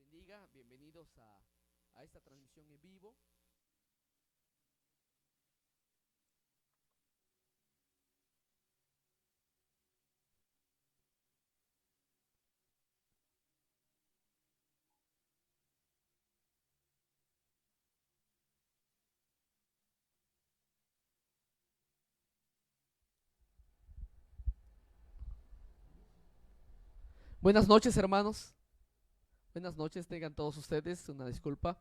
bendiga. Bienvenidos a esta transmisión en vivo. Buenas noches, hermanos. Buenas noches, tengan todos ustedes una disculpa.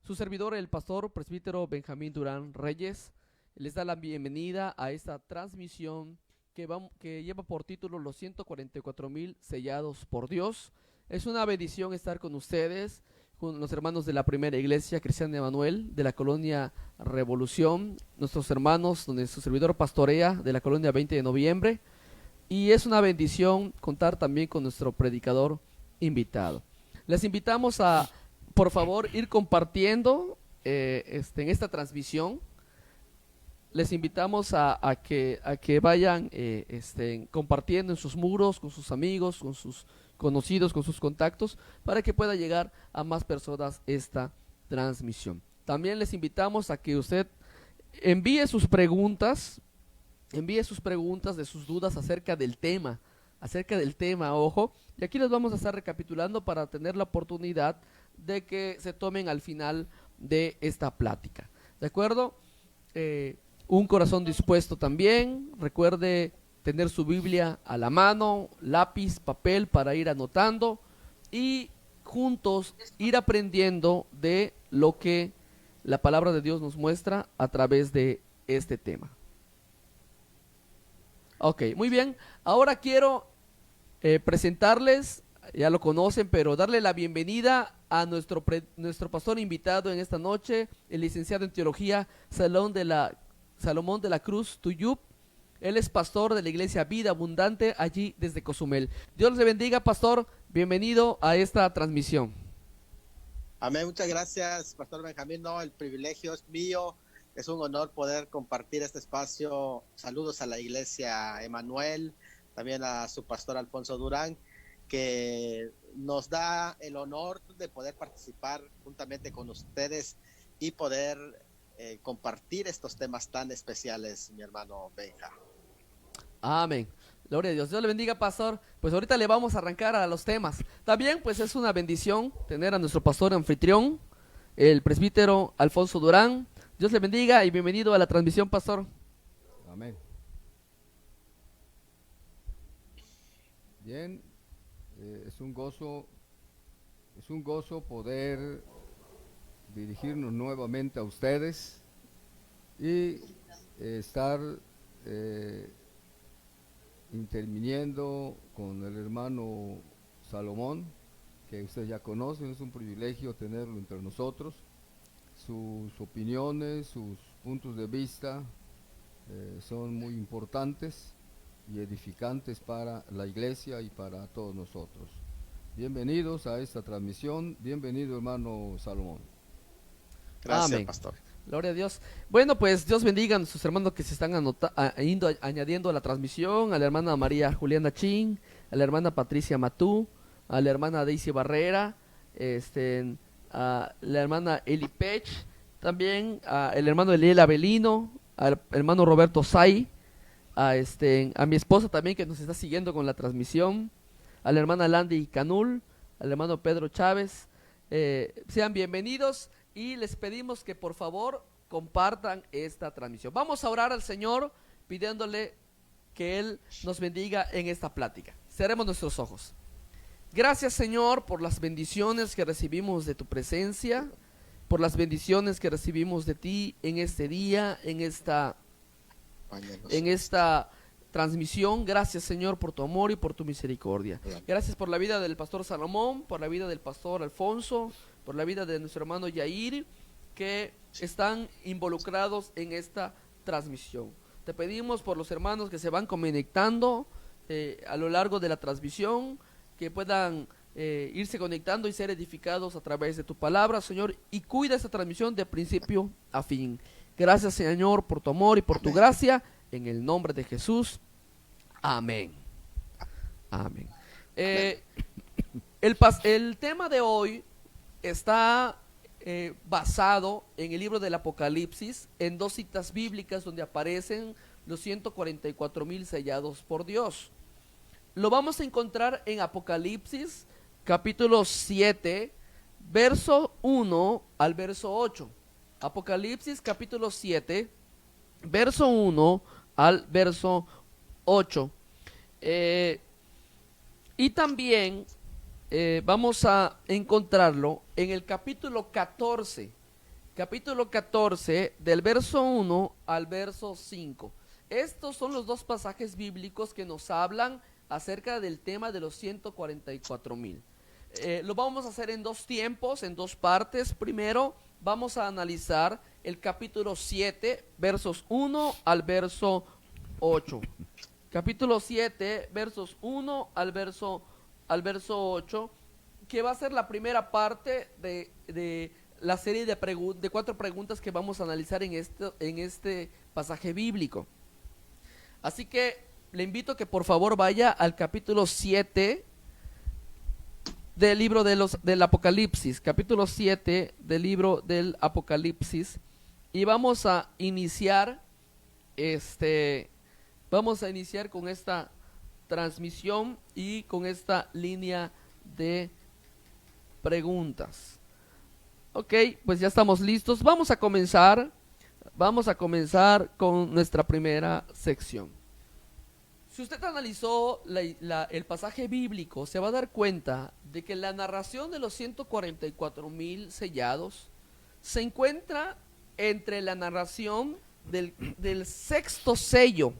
Su servidor, el pastor presbítero Benjamín Durán Reyes, les da la bienvenida a esta transmisión que lleva por título Los 144,000 sellados por Dios. Es una bendición estar con ustedes, con los hermanos de la Primera Iglesia Cristiana Emanuel de la colonia Revolución, nuestros hermanos donde su servidor pastorea de la colonia 20 de noviembre. Y es una bendición contar también con nuestro predicador invitado. Les invitamos a, por favor, ir compartiendo en esta transmisión. Les invitamos a que vayan compartiendo en sus muros, con sus amigos, con sus conocidos, con sus contactos, para que pueda llegar a más personas esta transmisión. También les invitamos a que usted envíe sus preguntas de sus dudas acerca del tema, ojo, y aquí les vamos a estar recapitulando para tener la oportunidad de que se tomen al final de esta plática, ¿de acuerdo? Un corazón dispuesto también, recuerde tener su Biblia a la mano, lápiz, papel para ir anotando y juntos ir aprendiendo de lo que la palabra de Dios nos muestra a través de este tema. Ok, muy bien. Ahora quiero presentarles, ya lo conocen, pero darle la bienvenida a nuestro pastor invitado en esta noche, el licenciado en teología Salomón de la Cruz Tuyup. Él es pastor de la iglesia Vida Abundante allí desde Cozumel. Dios le bendiga, pastor. Bienvenido a esta transmisión. Amén, muchas gracias, pastor Benjamín. No, el privilegio es mío. Es un honor poder compartir este espacio. Saludos a la iglesia Emanuel, también a su pastor Alfonso Durán, que nos da el honor de poder participar juntamente con ustedes y poder compartir estos temas tan especiales, mi hermano Benja. Amén. Gloria a Dios. Dios le bendiga, pastor. Pues ahorita le vamos a arrancar a los temas. También pues es una bendición tener a nuestro pastor anfitrión, el presbítero Alfonso Durán. Dios le bendiga y bienvenido a la transmisión, pastor. Amén. Bien, es un gozo poder dirigirnos nuevamente a ustedes y estar interviniendo con el hermano Salomón, que ustedes ya conocen. Es un privilegio tenerlo entre nosotros. Sus opiniones, sus puntos de vista son muy importantes y edificantes para la iglesia y para todos nosotros. Bienvenidos a esta transmisión. Bienvenido, hermano Salomón. Gracias, amén, pastor. Gloria a Dios. Bueno, pues Dios bendiga a nuestros hermanos que se están añadiendo a la transmisión, a la hermana María Juliana Chin, a la hermana Patricia Matú, a la hermana Daisy Barrera, a la hermana Eli Pech, también al hermano Eliel Avelino, al hermano Roberto Say, a mi esposa también que nos está siguiendo con la transmisión, a la hermana Landy Canul, al hermano Pedro Chávez. Sean bienvenidos y les pedimos que por favor compartan esta transmisión. Vamos a orar al Señor pidiéndole que Él nos bendiga en esta plática. Cerremos nuestros ojos. Gracias, Señor, por las bendiciones que recibimos de tu presencia, por las bendiciones que recibimos de ti en este día, en esta transmisión. Gracias, Señor, por tu amor y por tu misericordia. Gracias por la vida del pastor Salomón, por la vida del pastor Alfonso, por la vida de nuestro hermano Yair, que están involucrados en esta transmisión. Te pedimos por los hermanos que se van conectando a lo largo de la transmisión, que puedan irse conectando y ser edificados a través de tu palabra, Señor, y cuida esta transmisión de principio a fin. Gracias, Señor, por tu amor y por tu gracia, en el nombre de Jesús. Amén. Amén. El tema de hoy está basado en el libro del Apocalipsis, en dos citas bíblicas donde aparecen los 144,000 sellados por Dios. Lo vamos a encontrar en Apocalipsis capítulo 7, verso 1 al verso 8. Apocalipsis capítulo 7, verso 1 al verso 8. Y también vamos a encontrarlo en el capítulo 14 del verso 1 al verso 5. Estos son los dos pasajes bíblicos que nos hablan acerca del tema de los 144,000. Lo vamos a hacer en dos tiempos, en dos partes. Primero vamos a analizar el capítulo 7, versos 1 al verso 8. Capítulo 7, versos 1 al verso 8, que va a ser la primera parte de la serie de 4 preguntas que vamos a analizar en este pasaje bíblico. Así que le invito a que por favor vaya al capítulo 7 del libro del Apocalipsis, capítulo 7 del libro del Apocalipsis, y vamos a iniciar con esta transmisión y con esta línea de preguntas. Ok, pues ya estamos listos. Vamos a comenzar con nuestra primera sección. Si usted analizó el pasaje bíblico, se va a dar cuenta de que la narración de los 144,000 sellados se encuentra entre la narración del sexto sello,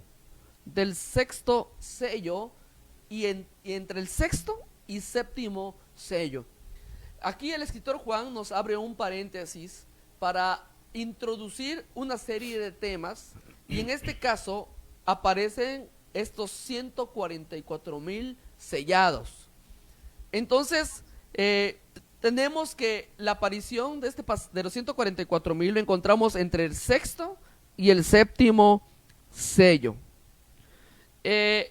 y entre el sexto y séptimo sello. Aquí el escritor Juan nos abre un paréntesis para introducir una serie de temas, y en este caso aparecen estos 144,000 sellados. Entonces tenemos que la aparición de los 144,000 lo encontramos entre el sexto y el séptimo sello.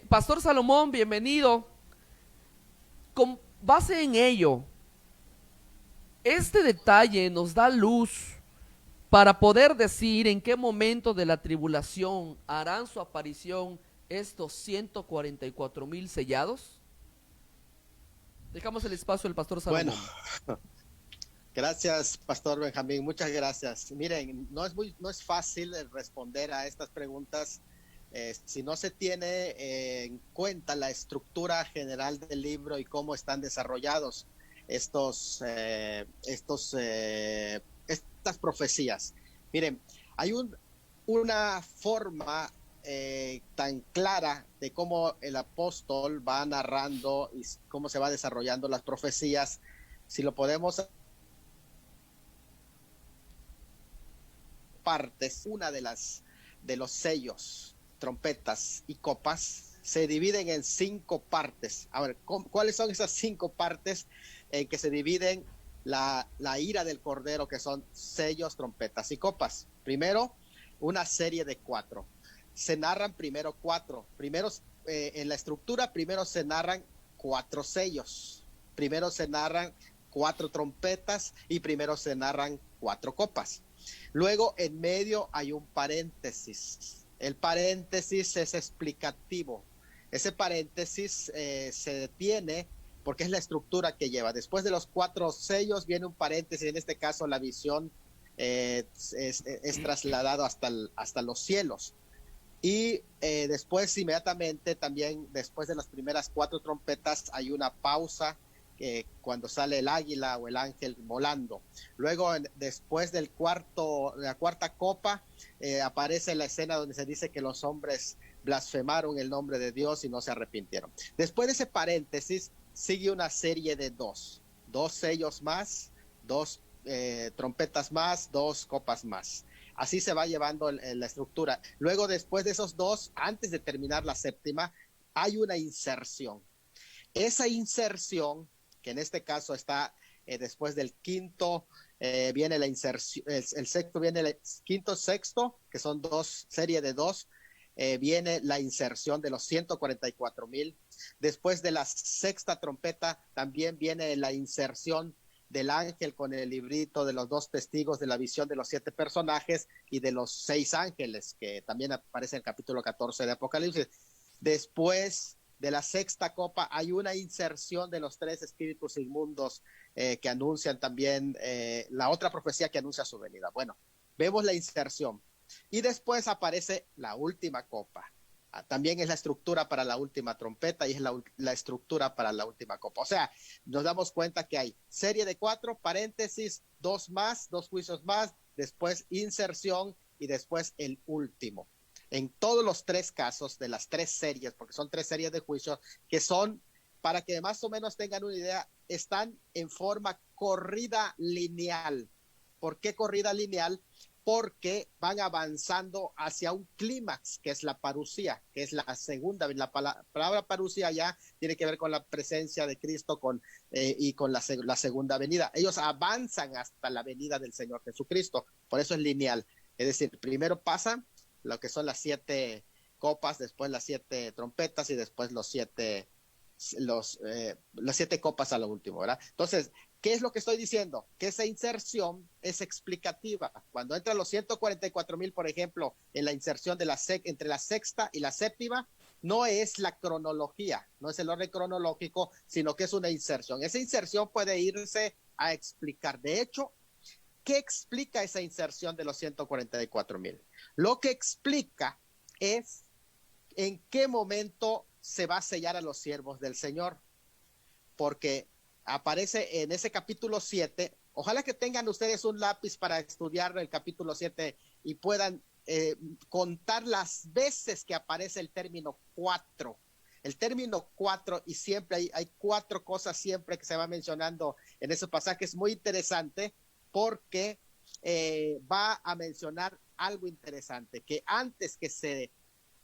Pastor Salomón, bienvenido. Con base en ello, este detalle nos da luz para poder decir en qué momento de la tribulación harán su aparición estos 144,000 sellados. Dejamos el espacio al pastor Salomón. Bueno, gracias, Pastor Benjamín, muchas gracias. Miren, no es fácil responder a estas preguntas si no se tiene en cuenta la estructura general del libro y cómo están desarrollados estas profecías. Miren, hay una forma tan clara de cómo el apóstol va narrando y cómo se va desarrollando las profecías. Si lo podemos partes, una de los sellos, trompetas y copas se dividen en 5 partes. A ver, ¿cuáles son esas 5 partes en que se dividen la ira del Cordero, que son sellos, trompetas y copas? Primero, una serie de 4. Se narran primero 4. En la estructura, primero se narran 4 sellos. Primero se narran 4 trompetas y primero se narran 4 copas. Luego, en medio hay un paréntesis. El paréntesis es explicativo. Ese paréntesis se detiene porque es la estructura que lleva. Después de los 4 sellos viene un paréntesis. En este caso, la visión es trasladado hasta los cielos. Y después, inmediatamente, también después de las primeras 4 trompetas, hay una pausa cuando sale el águila o el ángel volando. Luego, después de la cuarta copa, aparece la escena donde se dice que los hombres blasfemaron el nombre de Dios y no se arrepintieron. Después de ese paréntesis, sigue una serie de 2 sellos más, 2 trompetas más, 2 copas más. Así se va llevando la estructura. Luego, después de esos 2, antes de terminar la séptima, hay una inserción. Esa inserción, que en este caso está después del quinto, viene la inserción, el sexto viene el quinto, sexto, que son serie de 2, viene la inserción de los 144,000. Después de la sexta trompeta también viene la inserción del ángel con el librito, de los 2 testigos, de la visión de los 7 personajes y de los 6 ángeles, que también aparece en el capítulo 14 de Apocalipsis. Después de la 6ª copa hay una inserción de los 3 espíritus inmundos que anuncian también la otra profecía que anuncia su venida. Bueno, vemos la inserción. Y después aparece la última copa. También es la estructura para la última trompeta y es la estructura para la última copa. O sea, nos damos cuenta que hay serie de 4, paréntesis, 2 más, 2 juicios más, después inserción y después el último. En todos los 3 casos de las 3 series, porque son 3 series de juicios, que son, para que más o menos tengan una idea, están en forma corrida lineal. ¿Por qué corrida lineal? Porque van avanzando hacia un clímax, que es la parusía, que es la segunda. La palabra parusía ya tiene que ver con la presencia de Cristo y con la segunda venida. Ellos avanzan hasta la venida del Señor Jesucristo, por eso es lineal. Es decir, primero pasa lo que son las 7 copas, después las 7 trompetas y después las 7 copas a lo último, ¿verdad? Entonces, ¿qué es lo que estoy diciendo? Que esa inserción es explicativa. Cuando entran los 144,000, por ejemplo, en la inserción de entre la 6ª y la 7ª, no es la cronología, no es el orden cronológico, sino que es una inserción. Esa inserción puede irse a explicar. De hecho, ¿qué explica esa inserción de los 144,000? Lo que explica es en qué momento se va a sellar a los siervos del Señor, porque aparece en ese capítulo 7, ojalá que tengan ustedes un lápiz para estudiar el capítulo 7 y puedan contar las veces que aparece el término 4. El término 4, y siempre hay 4 cosas siempre que se va mencionando en ese pasaje. Es muy interesante porque va a mencionar algo interesante, que antes que se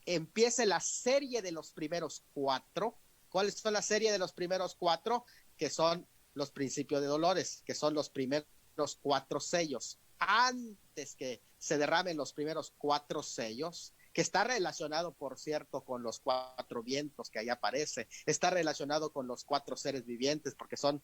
empiece la serie de los primeros 4, ¿cuáles son la serie de los primeros 4? Que son los principios de dolores, que son los primeros 4 sellos. Antes que se derramen los primeros 4 sellos, que está relacionado, por cierto, con los 4 vientos que ahí aparece, está relacionado con los 4 seres vivientes, porque son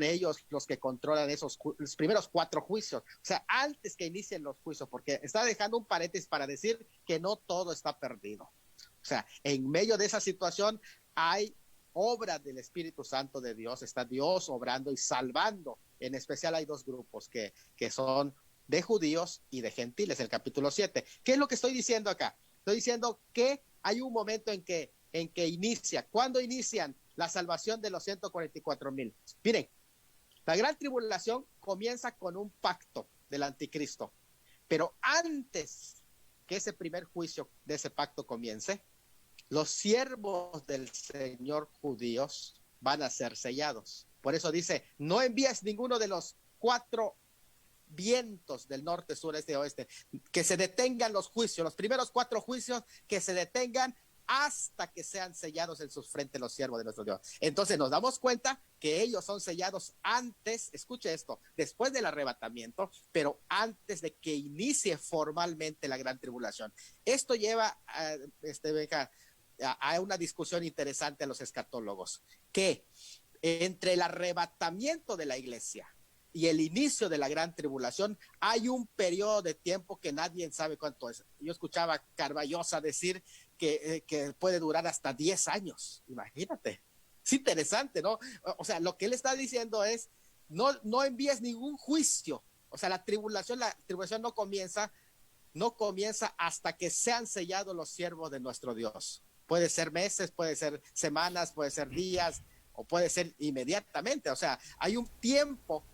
ellos los que controlan los primeros 4 juicios. O sea, antes que inicien los juicios, porque está dejando un paréntesis para decir que no todo está perdido. O sea, en medio de esa situación hay obra del Espíritu Santo de Dios, está Dios obrando y salvando. En especial hay 2 grupos que son de judíos y de gentiles, el capítulo 7. ¿Qué es lo que estoy diciendo acá? Estoy diciendo que hay un momento en que inicia. ¿Cuándo inician la salvación de los 144,000? Miren, la gran tribulación comienza con un pacto del anticristo, pero antes que ese primer juicio de ese pacto comience, los siervos del Señor judíos van a ser sellados. Por eso dice, no envíes ninguno de los 4 vientos del norte, sur, este, oeste, que se detengan los juicios, los primeros 4 juicios, que se detengan hasta que sean sellados en sus frentes los siervos de nuestro Dios. Entonces nos damos cuenta que ellos son sellados antes, escuche esto, después del arrebatamiento, pero antes de que inicie formalmente la gran tribulación. Esto lleva a una discusión interesante a los escatólogos, que entre el arrebatamiento de la iglesia y el inicio de la gran tribulación hay un periodo de tiempo que nadie sabe cuánto es. Yo escuchaba a Carballosa decir que puede durar hasta 10 años, imagínate. Es interesante, ¿no? O sea, lo que él está diciendo es, no envíes ningún juicio. O sea, la tribulación no comienza hasta que sean sellados los siervos de nuestro Dios. Puede ser meses, puede ser semanas, puede ser días, o puede ser inmediatamente. O sea, hay un tiempo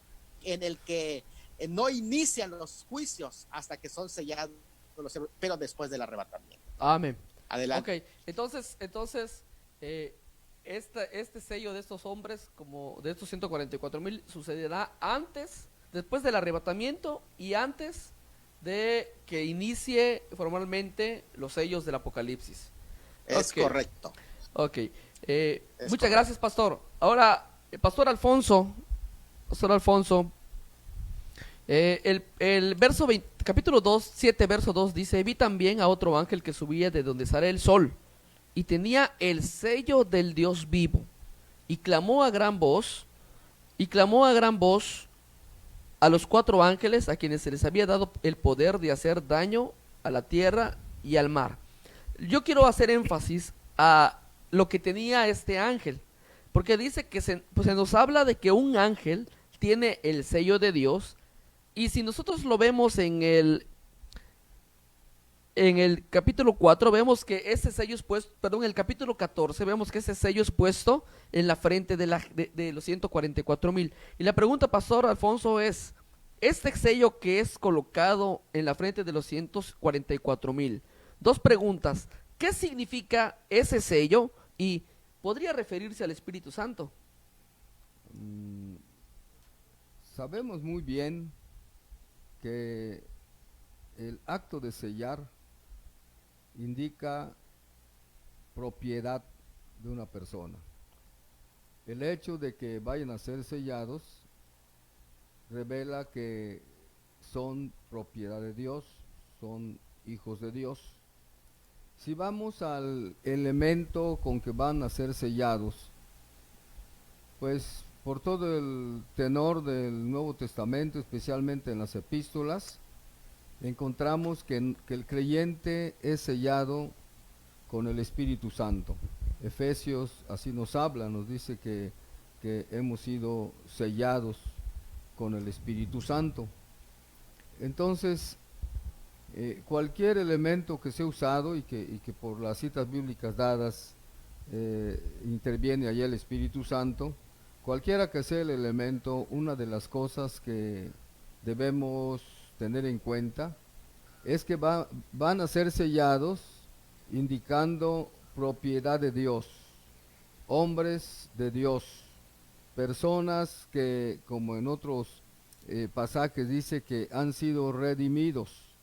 en el que no inician los juicios hasta que son sellados los siervos, pero después del arrebatamiento. Amén. Adelante. Ok, entonces este sello de estos hombres, como de estos 144,000, sucederá después del arrebatamiento y antes de que inicie formalmente los sellos del Apocalipsis. Es Okay. correcto. Ok, muchas gracias, pastor. Ahora, Pastor Alfonso, el verso 20, capítulo 2, 7, verso 2 dice: vi también a otro ángel que subía de donde sale el sol, y tenía el sello del Dios vivo, y clamó a gran voz, y clamó a gran voz a los 4 ángeles a quienes se les había dado el poder de hacer daño a la tierra y al mar. Yo quiero hacer énfasis a lo que tenía este ángel, porque dice que pues se nos habla de que un ángel tiene el sello de Dios, y si nosotros lo vemos en el capítulo 4, vemos que ese sello es puesto, perdón, en el capítulo 14, vemos que ese sello es puesto en la frente de los 144,000. Y la pregunta, Pastor Alfonso, es, este sello que es colocado en la frente de los 144,000, 2 preguntas: ¿qué significa ese sello? Y ¿podría referirse al Espíritu Santo? Sabemos muy bien que el acto de sellar indica propiedad de una persona. El hecho de que vayan a ser sellados revela que son propiedad de Dios, son hijos de Dios. Si vamos al elemento con que van a ser sellados, pues por todo el tenor del Nuevo Testamento, especialmente en las epístolas, encontramos que el creyente es sellado con el Espíritu Santo. Efesios así nos habla, nos dice que hemos sido sellados con el Espíritu Santo. Entonces, cualquier elemento que sea usado y que por las citas bíblicas dadas interviene allá el Espíritu Santo, cualquiera que sea el elemento, una de las cosas que debemos tener en cuenta es que van a ser sellados indicando propiedad de Dios, hombres de Dios, personas que, como en otros pasajes dice, que han sido redimidos,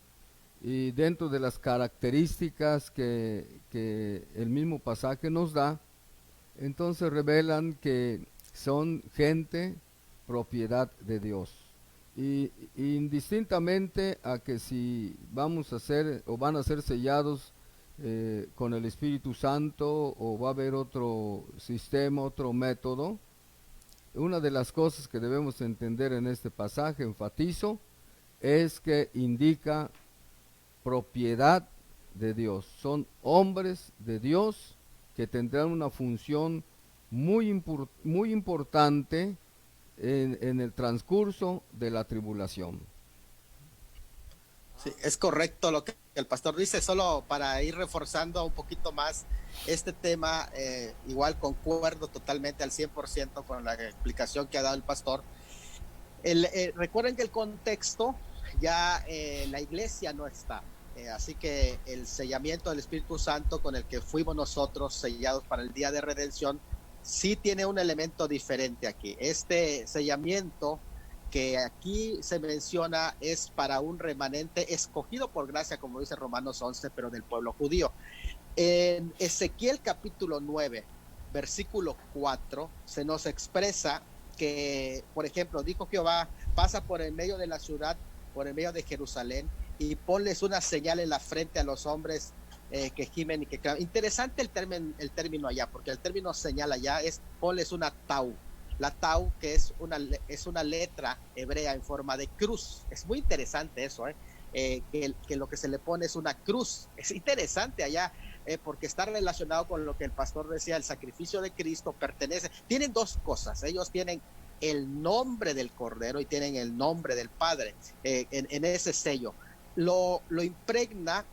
y dentro de las características que el mismo pasaje nos da, entonces revelan que son gente propiedad de Dios. Y indistintamente a que si vamos a ser o van a ser sellados con el Espíritu Santo o va a haber otro sistema, otro método, una de las cosas que debemos entender en este pasaje, enfatizo, es que indica propiedad de Dios. Son hombres de Dios que tendrán una función muy importante en el transcurso de la tribulación. Sí, es correcto lo que el pastor dice. Solo para ir reforzando un poquito más este tema, igual concuerdo totalmente al 100% con la explicación que ha dado el pastor. Recuerden que el contexto ya la iglesia no está, así que el sellamiento del Espíritu Santo con el que fuimos nosotros sellados para el día de redención sí tiene un elemento diferente aquí. Este sellamiento que aquí se menciona es para un remanente escogido por gracia, como dice Romanos 11, pero del pueblo judío. En Ezequiel capítulo 9, versículo 4, se nos expresa que, por ejemplo, dijo Jehová, pasa por el medio de la ciudad, por el medio de Jerusalén, y ponles una señal en la frente a los hombres que gimen y que claman. Interesante el término allá, porque el término señal allá es ponles una tau. La tau, que es una letra hebrea en forma de cruz. Es muy interesante eso, que lo que se le pone es una cruz. Es interesante allá, porque está relacionado con lo que el pastor decía, el sacrificio de Cristo pertenece. Tienen 2 cosas, ellos tienen el nombre del Cordero y tienen el nombre del Padre en ese sello. Lo impregna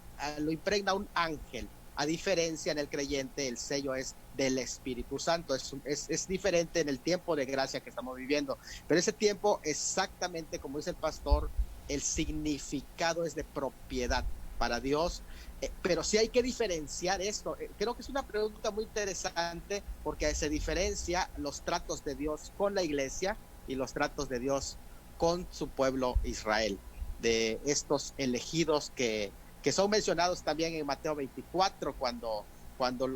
un ángel. A diferencia en el creyente, el sello es del Espíritu Santo. Es diferente en el tiempo de gracia que estamos viviendo, pero ese tiempo, exactamente como dice el pastor, el significado es de propiedad para Dios, pero sí hay que diferenciar esto. Creo que es una pregunta muy interesante, porque se diferencia los tratos de Dios con la iglesia y los tratos de Dios con su pueblo Israel, de estos elegidos que son mencionados también en Mateo 24, cuando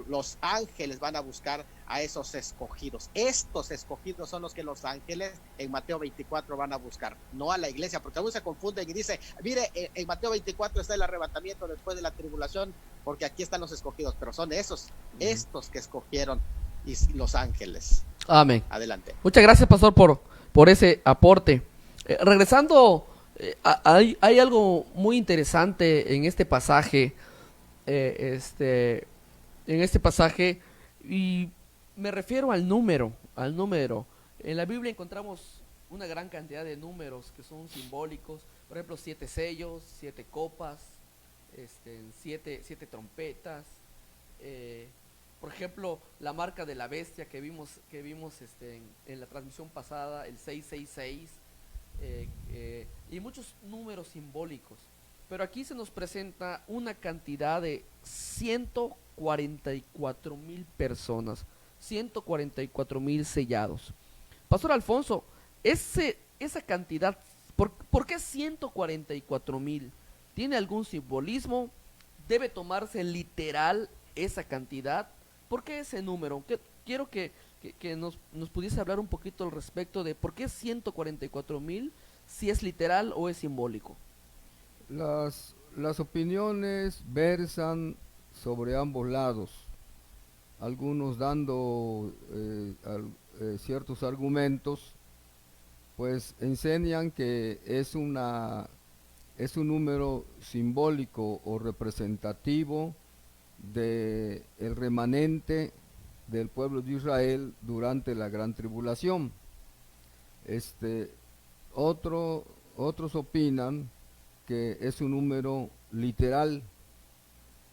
los ángeles van a buscar a esos escogidos. Estos escogidos son los que los ángeles en Mateo 24 van a buscar, no a la iglesia, porque aún se confunden y dice, mire, en Mateo 24 está el arrebatamiento después de la tribulación, porque aquí están los escogidos, pero son estos que escogieron los ángeles. Amén. Adelante. Muchas gracias, pastor, por por ese aporte. Regresando, hay algo muy interesante en este pasaje, eh, este, en este pasaje, y me refiero al número. En la Biblia encontramos una gran cantidad de números que son simbólicos, por ejemplo, 7 sellos, 7 copas, siete trompetas, eh, por ejemplo, la marca de la bestia que vimos en la transmisión pasada, el 666, y muchos números simbólicos. Pero aquí se nos presenta una cantidad de 144,000 personas, 144,000 sellados. Pastor Alfonso, esa cantidad, ¿por qué 144,000? ¿Tiene algún simbolismo? ¿Debe tomarse literal esa cantidad? ¿Por qué ese número? Quiero que nos pudiese hablar un poquito al respecto de por qué 144,000, si es literal o es simbólico. Las opiniones versan sobre ambos lados, algunos dando ciertos argumentos, pues enseñan que es un número simbólico o representativo de el remanente del pueblo de Israel durante la gran tribulación. Este, otros opinan que es un número literal,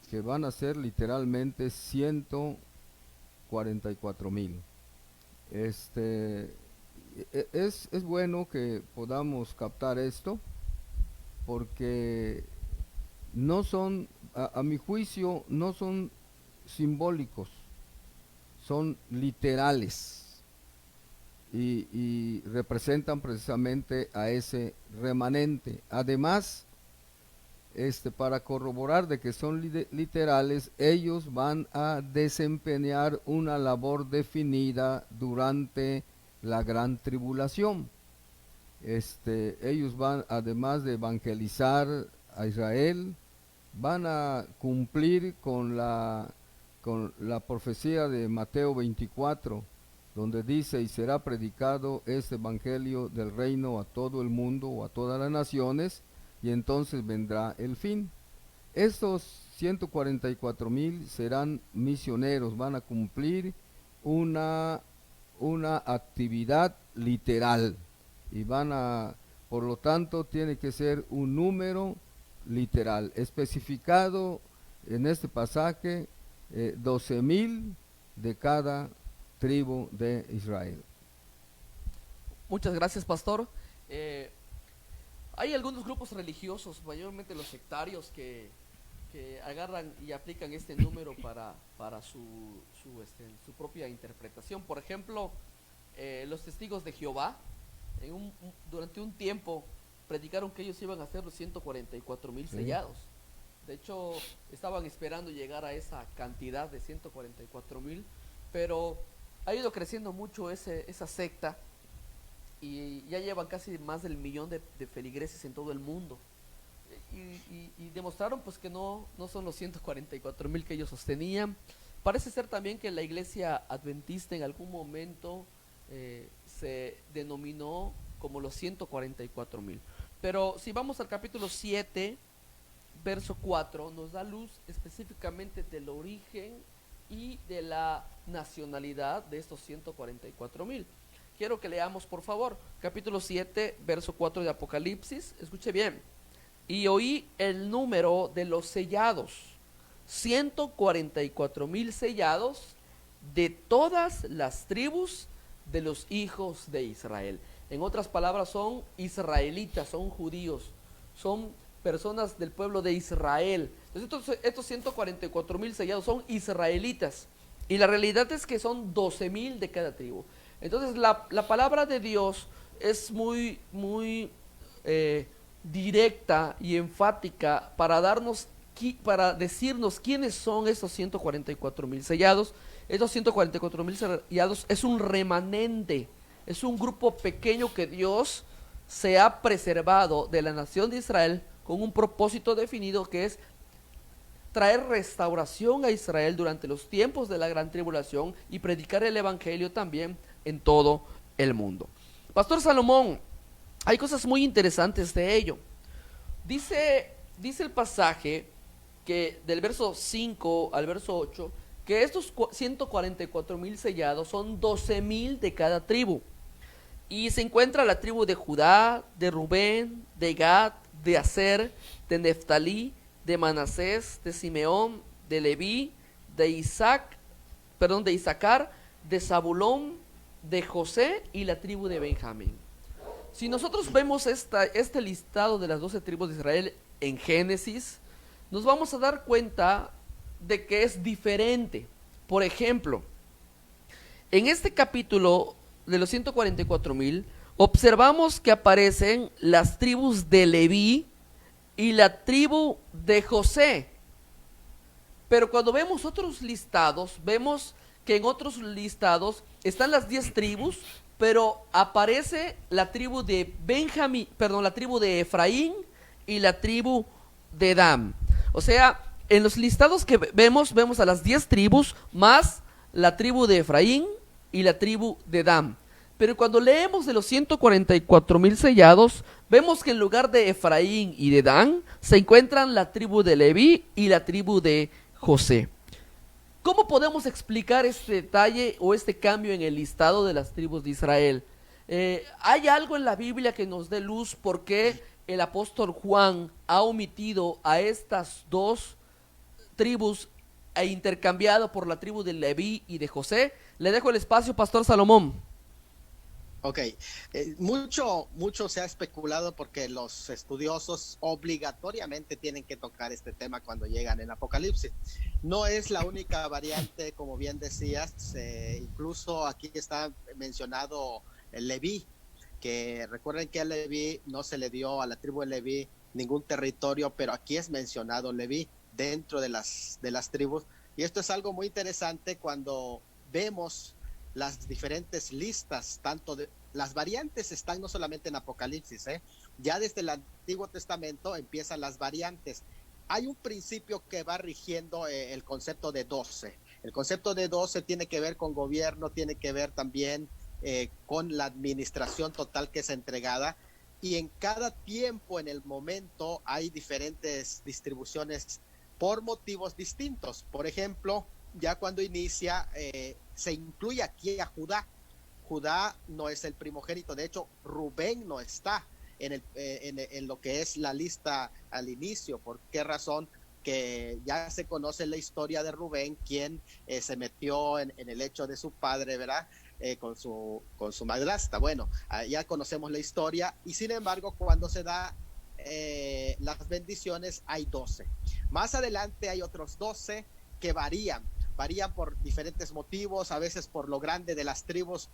que van a ser literalmente 144,000. Es bueno que podamos captar esto, porque no son, a mi juicio, no son simbólicos, son literales y representan precisamente a ese remanente. Además, para corroborar de que son literales, ellos van a desempeñar una labor definida durante la gran tribulación. Ellos van, además de evangelizar a Israel, van a cumplir con la profecía de Mateo 24, donde dice: y será predicado este evangelio del reino a todo el mundo o a todas las naciones, y entonces vendrá el fin. Estos 144,000 serán misioneros, van a cumplir una actividad literal, y por lo tanto, tiene que ser un número literal, especificado en este pasaje, 12,000 de cada tribu de Israel. Muchas gracias, pastor. Hay algunos grupos religiosos, mayormente los sectarios, que agarran y aplican este número para su propia interpretación. Por ejemplo, los testigos de Jehová, durante un tiempo, predicaron que ellos iban a ser los 144,000 Sí. sellados. De hecho, estaban esperando llegar a esa cantidad de 144,000, pero ha ido creciendo mucho esa secta, y ya llevan casi más del 1,000,000 de feligreses en todo el mundo. Y demostraron pues que no son los 144,000 que ellos sostenían. Parece ser también que la iglesia adventista en algún momento se denominó como los 144,000. Pero si vamos al capítulo 7, verso 4, nos da luz específicamente del origen y de la nacionalidad de estos 144,000. Quiero que leamos, por favor, capítulo 7, verso 4 de Apocalipsis. Escuche bien. Y oí el número de los sellados, 144,000 sellados de todas las tribus de los hijos de Israel. En otras palabras, son israelitas, son judíos, son personas del pueblo de Israel. Entonces, estos 144,000 sellados son israelitas, y la realidad es que son 12,000 de cada tribu. Entonces, la palabra de Dios es muy directa y enfática para decirnos quiénes son esos 144,000 sellados. Estos 144,000 sellados es un remanente, es un grupo pequeño que Dios se ha preservado de la nación de Israel con un propósito definido, que es traer restauración a Israel durante los tiempos de la gran tribulación y predicar el evangelio también en todo el mundo. Pastor Salomón, hay cosas muy interesantes de ello. Dice el pasaje que del verso 5 al verso 8, que estos 144,000 sellados son 12,000 de cada tribu. Y se encuentra la tribu de Judá, de Rubén, de Gad, de Aser, de Neftalí, de Manasés, de Simeón, de Leví, de Isaacar, de Zabulón, de José y la tribu de Benjamín. Si nosotros vemos este listado de las 12 tribus de Israel en Génesis, nos vamos a dar cuenta de que es diferente. Por ejemplo, en este capítulo de los 144,000, observamos que aparecen las tribus de Leví y la tribu de José. Pero cuando vemos otros listados, vemos que en otros listados están las 10 tribus, pero aparece la tribu de la tribu de Efraín y la tribu de Dan. O sea, en los listados que vemos a las 10 tribus más la tribu de Efraín y la tribu de Dan. Pero cuando leemos de los 144,000 sellados, vemos que en lugar de Efraín y de Dan se encuentran la tribu de Leví y la tribu de José. ¿Cómo podemos explicar este detalle o este cambio en el listado de las tribus de Israel? ¿Hay algo en la Biblia que nos dé luz por qué el apóstol Juan ha omitido a estas dos tribus e intercambiado por la tribu de Leví y de José? Le dejo el espacio, Pastor Salomón. Ok, mucho se ha especulado porque los estudiosos obligatoriamente tienen que tocar este tema cuando llegan en Apocalipsis. No es la única variante, como bien decías, incluso aquí está mencionado el Leví, que recuerden que a Leví no se le dio a la tribu de Leví ningún territorio, pero aquí es mencionado Leví dentro de las tribus. Y esto es algo muy interesante cuando vemos las diferentes listas, las variantes están no solamente en Apocalipsis, ya desde el Antiguo Testamento empiezan las variantes. Hay un principio que va rigiendo el concepto de 12. El concepto de 12 tiene que ver con gobierno, tiene que ver también con la administración total que es entregada, y en cada tiempo, en el momento, hay diferentes distribuciones por motivos distintos. Por ejemplo, ya cuando inicia, se incluye aquí a Judá. Judá no es el primogénito, de hecho Rubén no está en lo que es la lista al inicio. ¿Por qué razón? Que ya se conoce la historia de Rubén, quien se metió en el hecho de su padre, ¿verdad? Con su madrastra. Bueno, ya conocemos la historia, y sin embargo cuando se da las bendiciones hay 12. Más adelante hay otros 12 que varían por diferentes motivos, a veces por lo grande de las tribus.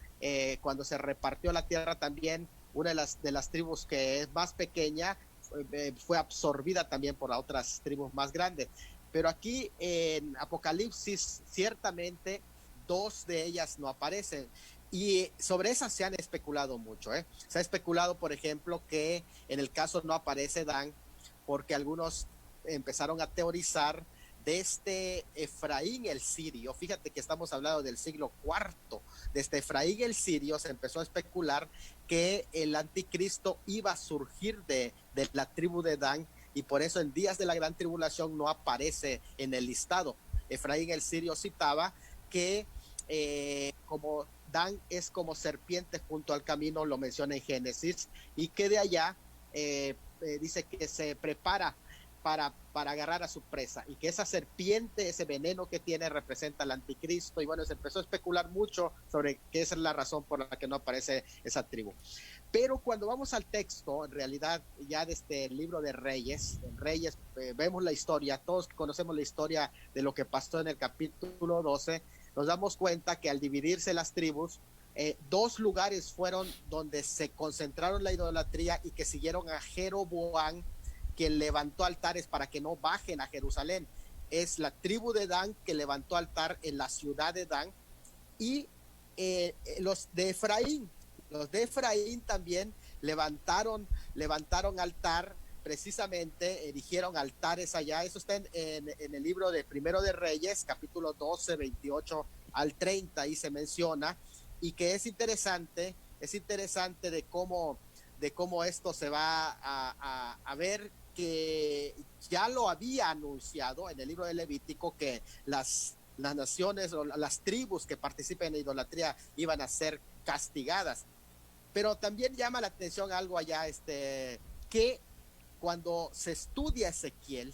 Cuando se repartió la tierra también, una de las tribus que es más pequeña fue absorbida también por otras tribus más grandes. Pero aquí en Apocalipsis ciertamente 2 de ellas no aparecen, y sobre esas se han especulado mucho. Se ha especulado, por ejemplo, que en el caso no aparece Dan, porque algunos empezaron a teorizar desde Efraín el sirio. Fíjate que estamos hablando del siglo IV. Desde Efraín el sirio se empezó a especular que el anticristo iba a surgir de la tribu de Dan, y por eso en días de la gran tribulación no aparece en el listado. Efraín el sirio citaba que como Dan es como serpiente junto al camino, lo menciona en Génesis, y que de allá dice que se prepara para agarrar a su presa, y que esa serpiente, ese veneno que tiene, representa al anticristo. Y bueno, se empezó a especular mucho sobre qué es la razón por la que no aparece esa tribu. Pero cuando vamos al texto, en realidad ya desde el libro de Reyes, vemos la historia, todos conocemos la historia de lo que pasó en el capítulo 12, nos damos cuenta que al dividirse las tribus, 2 lugares fueron donde se concentraron la idolatría y que siguieron a Jeroboam, quien levantó altares para que no bajen a Jerusalén. Es la tribu de Dan, que levantó altar en la ciudad de Dan, y los de Efraín también levantaron altar, precisamente erigieron altares allá. Eso está en el libro de Primero de Reyes, capítulo 12, 28 al 30, y se menciona. Y que es interesante es interesante de cómo esto se va a ver, que ya lo había anunciado en el libro de Levítico, que las naciones o las tribus que participen en idolatría iban a ser castigadas. Pero también llama la atención algo allá, que cuando se estudia Ezequiel,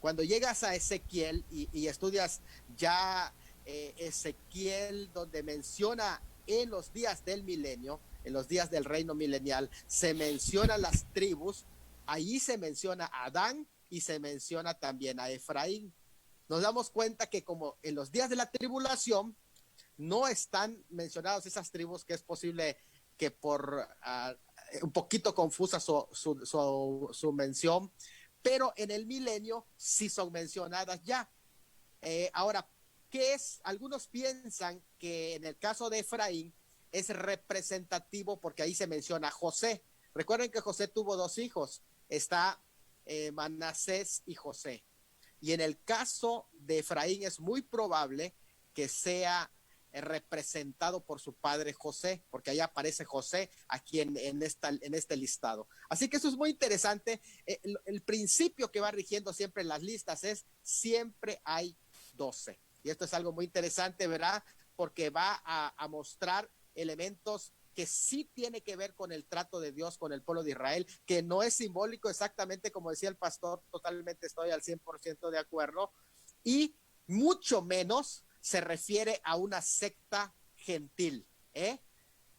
cuando llegas a Ezequiel y estudias ya Ezequiel, donde menciona en los días del milenio, en los días del reino milenial, se mencionan las tribus, ahí se menciona a Adán y se menciona también a Efraín. Nos damos cuenta que como en los días de la tribulación no están mencionadas esas tribus, que es posible que por un poquito confusa su mención, pero en el milenio sí son mencionadas ya. Ahora, ¿qué es? Algunos piensan que en el caso de Efraín es representativo porque ahí se menciona a José. Recuerden que José tuvo dos hijos, está Manasés y José. Y en el caso de Efraín es muy probable que sea representado por su padre José, porque ahí aparece José aquí en este listado. Así que eso es muy interesante. El principio que va rigiendo siempre en las listas es siempre hay 12. Y esto es algo muy interesante, ¿verdad? Porque va a mostrar elementos que sí tiene que ver con el trato de Dios con el pueblo de Israel, que no es simbólico exactamente como decía el pastor, totalmente estoy al 100% de acuerdo, y mucho menos se refiere a una secta gentil, ¿eh?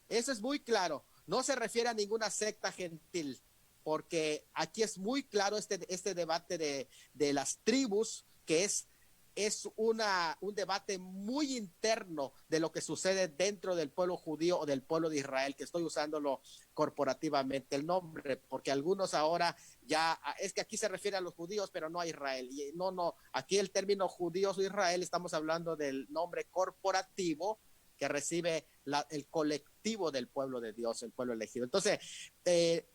Eso es muy claro, no se refiere a ninguna secta gentil, porque aquí es muy claro este debate de las tribus, que es un debate muy interno de lo que sucede dentro del pueblo judío o del pueblo de Israel, que estoy usándolo corporativamente el nombre, porque algunos ahora ya, es que aquí se refiere a los judíos, pero no a Israel. Y no, aquí el término judíos o Israel, estamos hablando del nombre corporativo que recibe el colectivo del pueblo de Dios, el pueblo elegido. Entonces,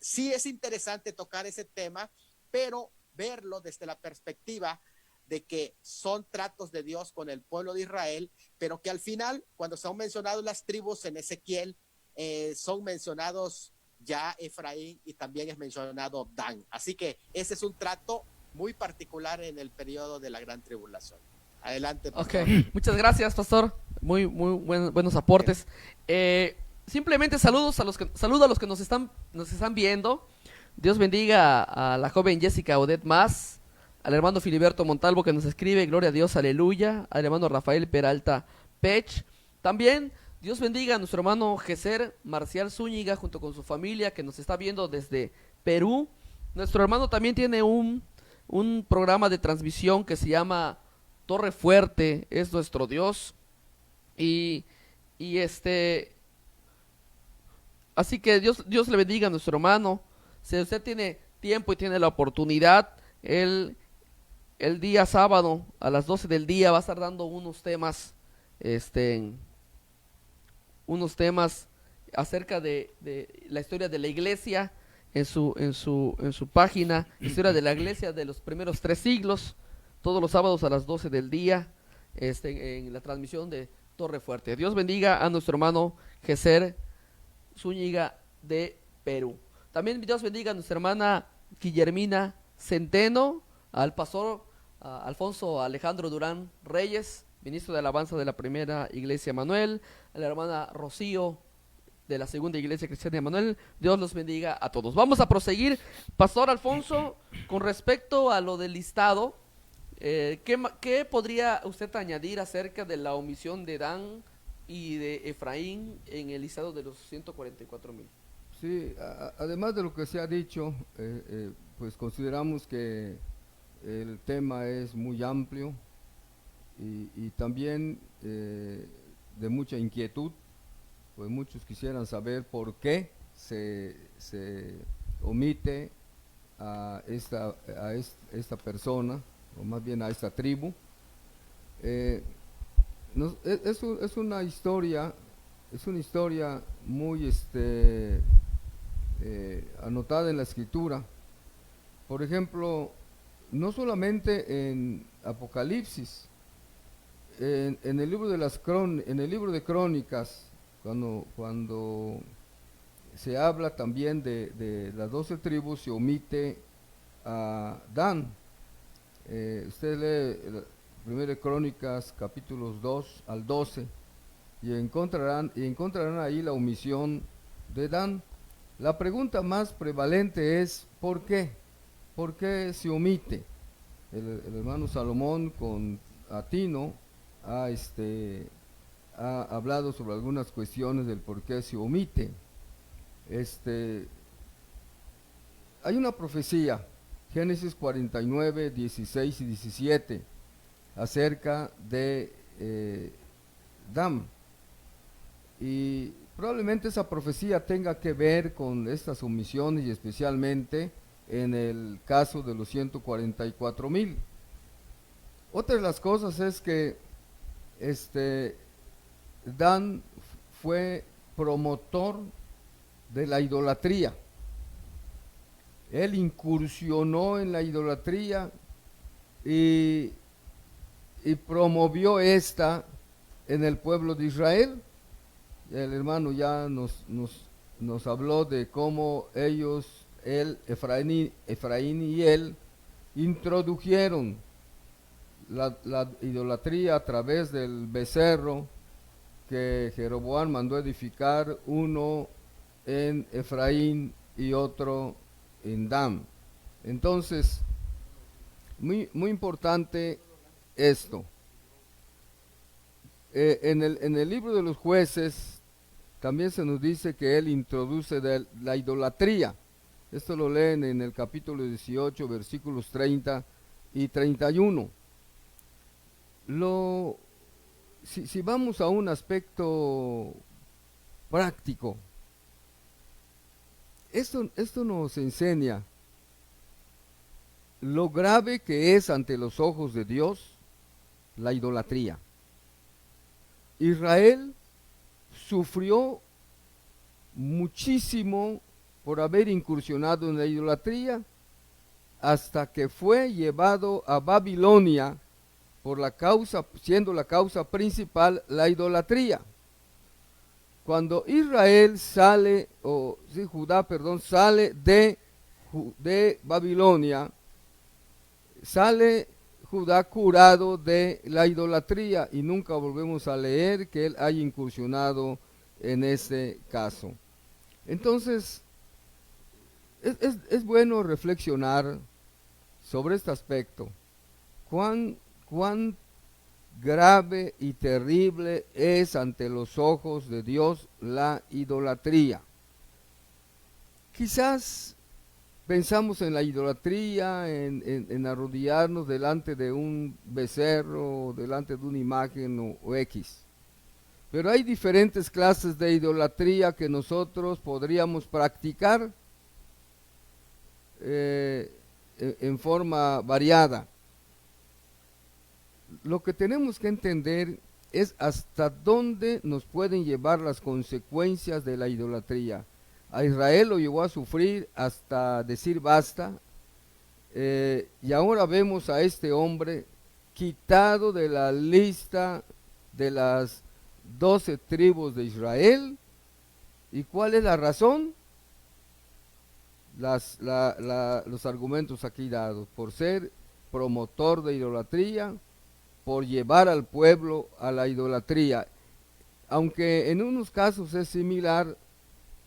sí es interesante tocar ese tema, pero verlo desde la perspectiva de que son tratos de Dios con el pueblo de Israel, pero que al final, cuando son mencionados las tribus en Ezequiel, son mencionados ya Efraín y también es mencionado Dan. Así que ese es un trato muy particular en el periodo de la gran tribulación. Adelante, pastor. Ok, muchas gracias, pastor. Muy buenos aportes. Simplemente saludo a los que nos están viendo. Dios bendiga a la joven Jessica Odette Más, al hermano Filiberto Montalvo que nos escribe, gloria a Dios, aleluya, al hermano Rafael Peralta Pech. También Dios bendiga a nuestro hermano Geser Marcial Zúñiga junto con su familia que nos está viendo desde Perú. Nuestro hermano también tiene un programa de transmisión que se llama Torre Fuerte, es nuestro Dios. Y así que Dios le bendiga a nuestro hermano. Si usted tiene tiempo y tiene la oportunidad, el día sábado a las 12 del día va a estar dando unos temas acerca de la historia de la iglesia en su página, historia de la iglesia de los primeros 3 siglos, todos los sábados a las 12 del día, en la transmisión de Torre Fuerte. Dios bendiga a nuestro hermano Geser Zúñiga de Perú. También Dios bendiga a nuestra hermana Guillermina Centeno, al pastor Alfonso Alejandro Durán Reyes, ministro de alabanza de la primera iglesia Emanuel, a la hermana Rocío de la segunda iglesia cristiana Emanuel. Dios los bendiga a todos. Vamos a proseguir, pastor Alfonso, con respecto a lo del listado. ¿Qué podría usted añadir acerca de la omisión de Dan y de Efraín en el listado de los 144,000? Sí, además de lo que se ha dicho, pues consideramos que el tema es muy amplio y también de mucha inquietud, pues muchos quisieran saber por qué se omite a esta persona, o más bien a esta tribu. Es una historia muy anotada en la escritura. Por ejemplo, no solamente en Apocalipsis, en el libro de Crónicas, cuando se habla también de las 12 tribus, se omite a Dan. Usted lee 1 Crónicas capítulos 2 al 12 y encontrarán ahí la omisión de Dan. La pregunta más prevalente es ¿por qué? ¿Por qué se omite? El hermano Salomón con atino ha hablado sobre algunas cuestiones del por qué se omite. Hay una profecía, Génesis 49, 16 y 17, acerca de Dan. Y probablemente esa profecía tenga que ver con estas omisiones y especialmente en el caso de los 144,000. Otra de las cosas es que Dan fue promotor de la idolatría. Él incursionó en la idolatría y promovió esta en el pueblo de Israel. El hermano ya nos habló de cómo Efraín y él introdujeron la idolatría a través del becerro que Jeroboam mandó edificar, uno en Efraín y otro en Dan. Entonces, muy importante esto. En el libro de los jueces también se nos dice que él introduce la idolatría. Esto lo leen en el capítulo 18, versículos 30 y 31. Si vamos a un aspecto práctico, esto nos enseña lo grave que es ante los ojos de Dios la idolatría. Israel sufrió muchísimo por haber incursionado en la idolatría hasta que fue llevado a Babilonia siendo la causa principal la idolatría. Cuando Judá sale de Babilonia, sale Judá curado de la idolatría y nunca volvemos a leer que él haya incursionado en ese caso. Entonces, es bueno reflexionar sobre este aspecto. Cuán grave y terrible es ante los ojos de Dios la idolatría. Quizás pensamos en la idolatría, en arrodillarnos delante de un becerro, delante de una imagen o X. Pero hay diferentes clases de idolatría que nosotros podríamos practicar en forma variada. Lo que tenemos que entender es hasta dónde nos pueden llevar las consecuencias de la idolatría. A Israel lo llevó a sufrir hasta decir basta, y ahora vemos a este hombre quitado de la lista de las 12 tribus de Israel. ¿Y cuál es la razón? Los argumentos aquí dados: por ser promotor de idolatría, por llevar al pueblo a la idolatría. Aunque en unos casos es similar,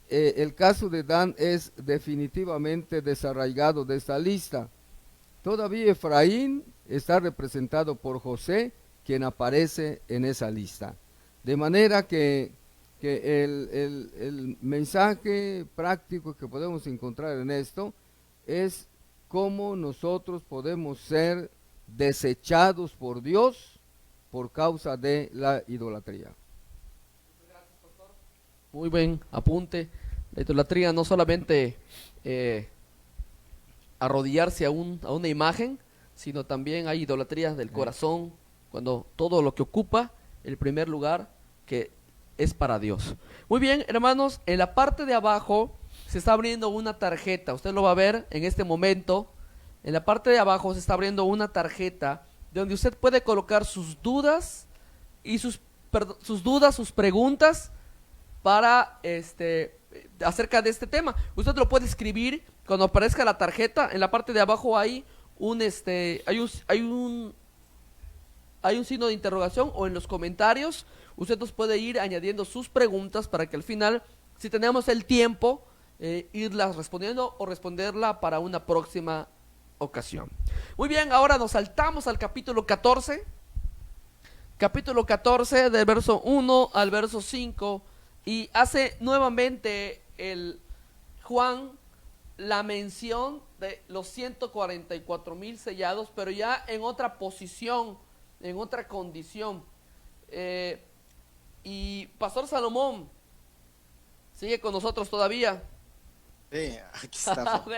el caso de Dan es definitivamente desarraigado de esta lista. Todavía Efraín está representado por José, quien aparece en esa lista. De manera que el mensaje práctico que podemos encontrar en esto es cómo nosotros podemos ser desechados por Dios por causa de la idolatría. Muy buen apunte. La idolatría no solamente arrodillarse a una imagen, sino también hay idolatría del corazón, cuando todo lo que ocupa el primer lugar que es para Dios. Muy bien, hermanos, en la parte de abajo se está abriendo una tarjeta. Usted lo va a ver en este momento. En la parte de abajo se está abriendo una tarjeta donde usted puede colocar sus dudas y sus preguntas para acerca de este tema. Usted lo puede escribir cuando aparezca la tarjeta. En la parte de abajo hay hay un signo de interrogación, o en los comentarios usted nos puede ir añadiendo sus preguntas para que al final, si tenemos el tiempo, irlas respondiendo o responderla para una próxima ocasión. Muy bien, ahora nos saltamos al capítulo 14. Capítulo 14 del verso 1 al verso 5, y hace nuevamente el Juan la mención de los 144,000 sellados, pero ya en otra posición, en otra condición. Y Pastor Salomón sigue con nosotros todavía. Sí, aquí estamos.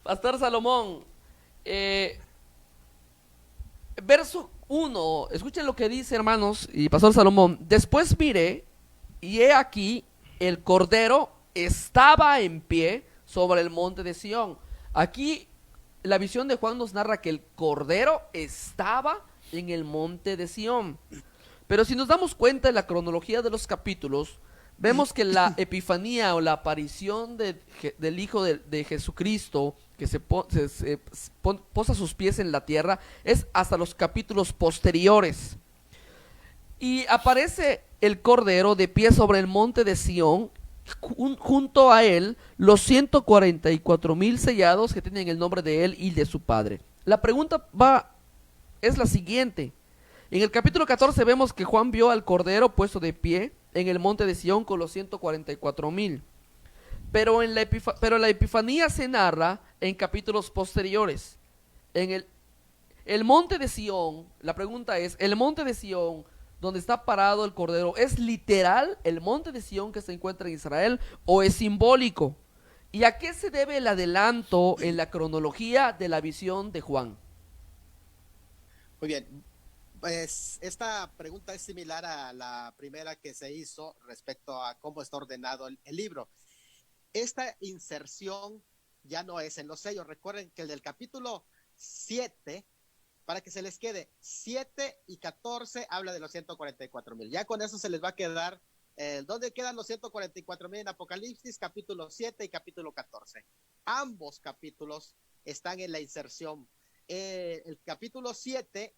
Pastor Salomón, verso 1, escuchen lo que dice, hermanos, y Pastor Salomón: después miré, y he aquí, el Cordero estaba en pie sobre el monte de Sión. Aquí la visión de Juan nos narra que el Cordero estaba en el monte de Sión. Pero si nos damos cuenta en la cronología de los capítulos, vemos que la epifanía o la aparición del Hijo de Jesucristo, que posa sus pies en la tierra, es hasta los capítulos posteriores. Y aparece el Cordero de pie sobre el monte de Sión, junto a él los 144,000 sellados que tienen el nombre de él y de su padre. La pregunta es la siguiente. En el capítulo 14 vemos que Juan vio al Cordero puesto de pie en el monte de Sión con los 144,000. Pero la epifanía se narra en capítulos posteriores. En el monte de Sión, la pregunta es, ¿el monte de Sión donde está parado el Cordero es literal el monte de Sión que se encuentra en Israel, o es simbólico? ¿Y a qué se debe el adelanto en la cronología de la visión de Juan? Muy bien, pues esta pregunta es similar a la primera que se hizo respecto a cómo está ordenado el libro. Esta inserción ya no es en los sellos. Recuerden que el del capítulo 7, para que se les quede, 7 y 14 habla de los 144,000. Ya con eso se les va a quedar, ¿dónde quedan los 144,000 en Apocalipsis? Capítulo 7 y capítulo 14. Ambos capítulos están en la inserción. El capítulo 7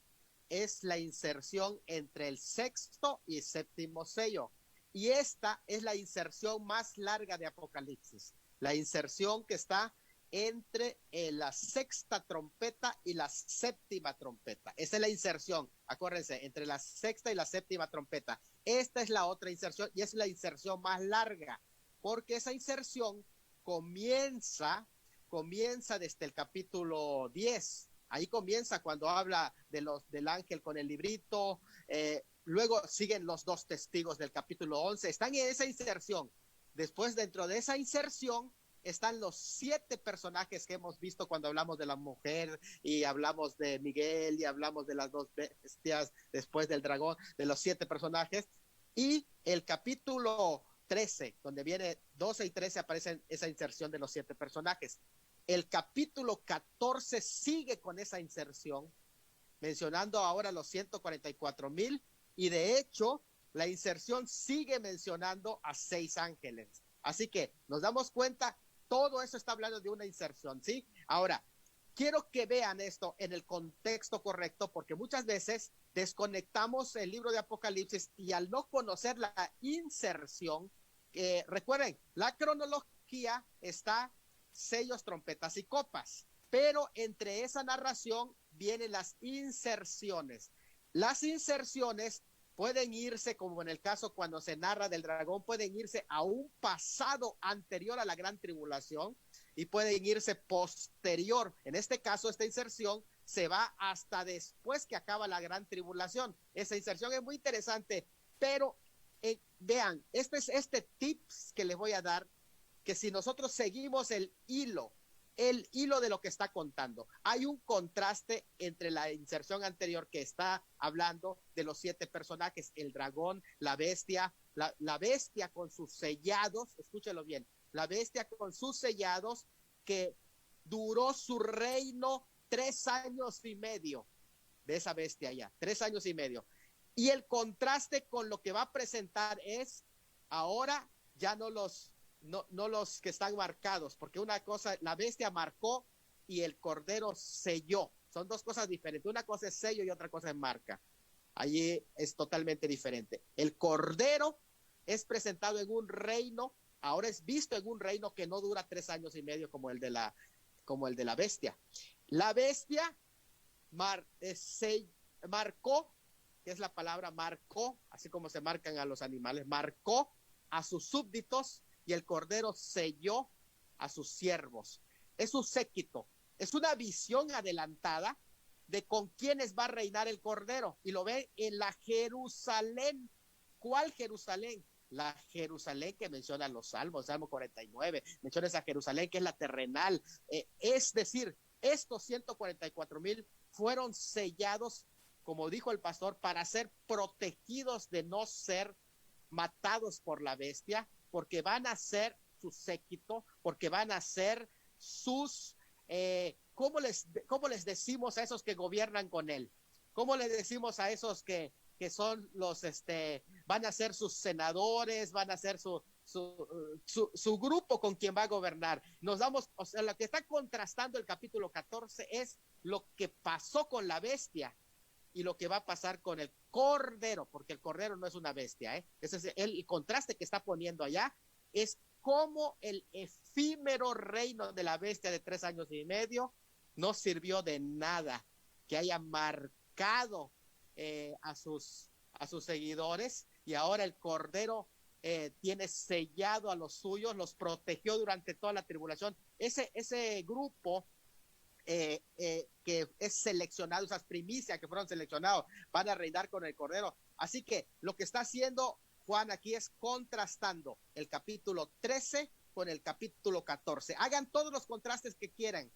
es la inserción entre el sexto y séptimo sello. Y esta es la inserción más larga de Apocalipsis. La inserción que está entre la sexta trompeta y la séptima trompeta. Esa es la inserción, acuérdense, entre la sexta y la séptima trompeta. Esta es la otra inserción, y es la inserción más larga, porque esa inserción comienza desde el capítulo 10. Ahí comienza cuando habla del ángel con el librito. Luego siguen los dos testigos del capítulo 11. Están en esa inserción. Después, dentro de esa inserción, están los 7 personajes que hemos visto cuando hablamos de la mujer, y hablamos de Miguel, y hablamos de las 2 bestias después del dragón, de los 7 personajes. Y el capítulo 13, donde viene 12 y 13, aparecen esa inserción de los 7 personajes. El capítulo 14 sigue con esa inserción, mencionando ahora los 144,000, y de hecho la inserción sigue mencionando a 6 ángeles. Así que nos damos cuenta, todo eso está hablando de una inserción, ¿sí? Ahora, quiero que vean esto en el contexto correcto, porque muchas veces desconectamos el libro de Apocalipsis, y al no conocer la inserción, recuerden, la cronología está sellos, trompetas y copas, pero entre esa narración vienen las inserciones. Las inserciones pueden irse, como en el caso cuando se narra del dragón, pueden irse a un pasado anterior a la gran tribulación, y pueden irse posterior. En este caso, esta inserción se va hasta después que acaba la gran tribulación. Esa inserción es muy interesante, pero vean, este tips que les voy a dar, que si nosotros seguimos el hilo de lo que está contando, hay un contraste entre la inserción anterior, que está hablando de los 7 personajes, el dragón, la bestia, la bestia con sus sellados, escúchelo bien, la bestia con sus sellados, que duró su reino 3 años y medio, de esa bestia ya, 3 años y medio. Y el contraste con lo que va a presentar es, ahora ya no los no los que están marcados, porque una cosa, la bestia marcó y el cordero selló. Son dos cosas diferentes. Una cosa es sello y otra cosa es marca. Allí es totalmente diferente. El cordero es presentado en un reino, ahora es visto en un reino que no dura 3 años y medio como el de la bestia. La bestia se marcó, que es la palabra marcó, así como se marcan a los animales, marcó a sus súbditos y el cordero selló a sus siervos. Es un séquito, es una visión adelantada de con quiénes va a reinar el cordero, y lo ve en la Jerusalén. ¿Cuál Jerusalén? La Jerusalén que mencionan los salmos, Salmo 49, menciona esa Jerusalén que es la terrenal. Es decir, estos 144,000 fueron sellados, como dijo el pastor, para ser protegidos de no ser matados por la bestia, porque van a ser su séquito, porque van a ser sus, ¿cómo les decimos a esos que gobiernan con él? ¿Cómo les decimos a esos que son los, van a ser sus senadores, van a ser su grupo con quien va a gobernar? Nos damos, o sea, lo que está contrastando el capítulo 14 es lo que pasó con la bestia y lo que va a pasar con el cordero, porque el cordero no es una bestia, Ese es el contraste que está poniendo allá, es como el efímero reino de la bestia de 3 años y medio no sirvió de nada, que haya marcado a sus seguidores, y ahora el cordero tiene sellado a los suyos, los protegió durante toda la tribulación. Ese grupo que es seleccionado, esas primicias que fueron seleccionados, van a reinar con el cordero. Así que lo que está haciendo Juan aquí es contrastando el capítulo 13 con el capítulo 14. Hagan todos los contrastes que quieran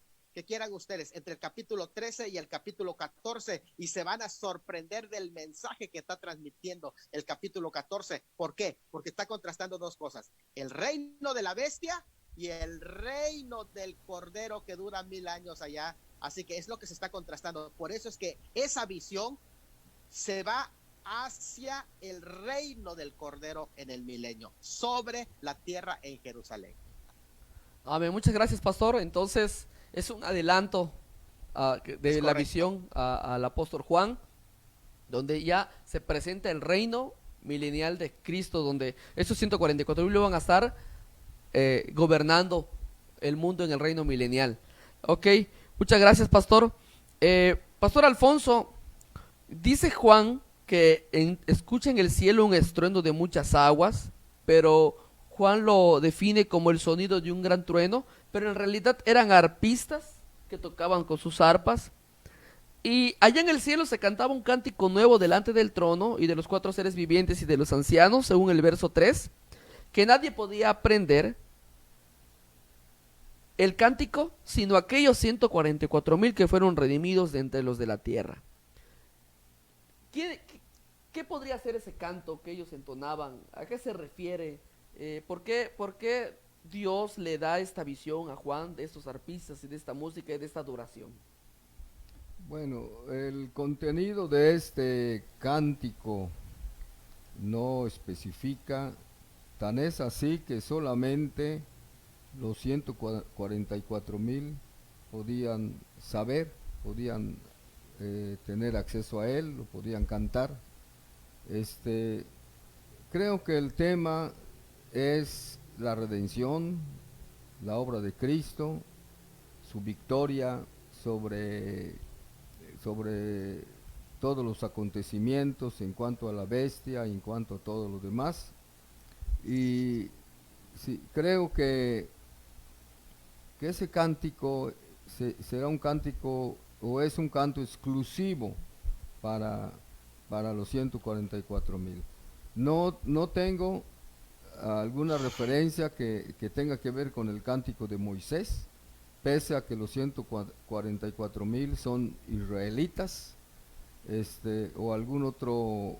ustedes entre el capítulo 13 y el capítulo 14 y se van a sorprender del mensaje que está transmitiendo el capítulo 14. ¿Por qué? Porque está contrastando dos cosas: el reino de la bestia y el reino del cordero que dura 1000 años allá. Así que es lo que se está contrastando. Por eso es que esa visión se va hacia el reino del cordero en el milenio, sobre la tierra en Jerusalén. Amén. Muchas gracias, pastor. Entonces, es un adelanto de la visión al apóstol Juan, donde ya se presenta el reino milenial de Cristo, donde esos 144,000 van a estar gobernando el mundo en el reino milenial. Ok, muchas gracias, pastor. Pastor Alfonso, dice Juan que escucha en el cielo un estruendo de muchas aguas, pero Juan lo define como el sonido de un gran trueno, pero en realidad eran arpistas que tocaban con sus arpas. Y allá en el cielo se cantaba un cántico nuevo delante del trono y de los 4 seres vivientes y de los ancianos, según el verso 3, que nadie podía aprender el cántico, sino aquellos 144,000 que fueron redimidos de entre los de la tierra. ¿Qué podría ser ese canto que ellos entonaban? ¿A qué se refiere? ¿Por qué Dios le da esta visión a Juan de estos arpistas y de esta música y de esta adoración? Bueno, el contenido de este cántico no especifica, tan es así que solamente los 144,000 podían saber, podían tener acceso a él, lo podían cantar. Creo que el tema es la redención, la obra de Cristo, su victoria sobre todos los acontecimientos en cuanto a la bestia, en cuanto a todo lo demás. Y sí, creo que ese cántico será un cántico o es un canto exclusivo para los 144,000. No tengo alguna referencia que tenga que ver con el cántico de Moisés, pese a que los 144,000 son israelitas, o algún otro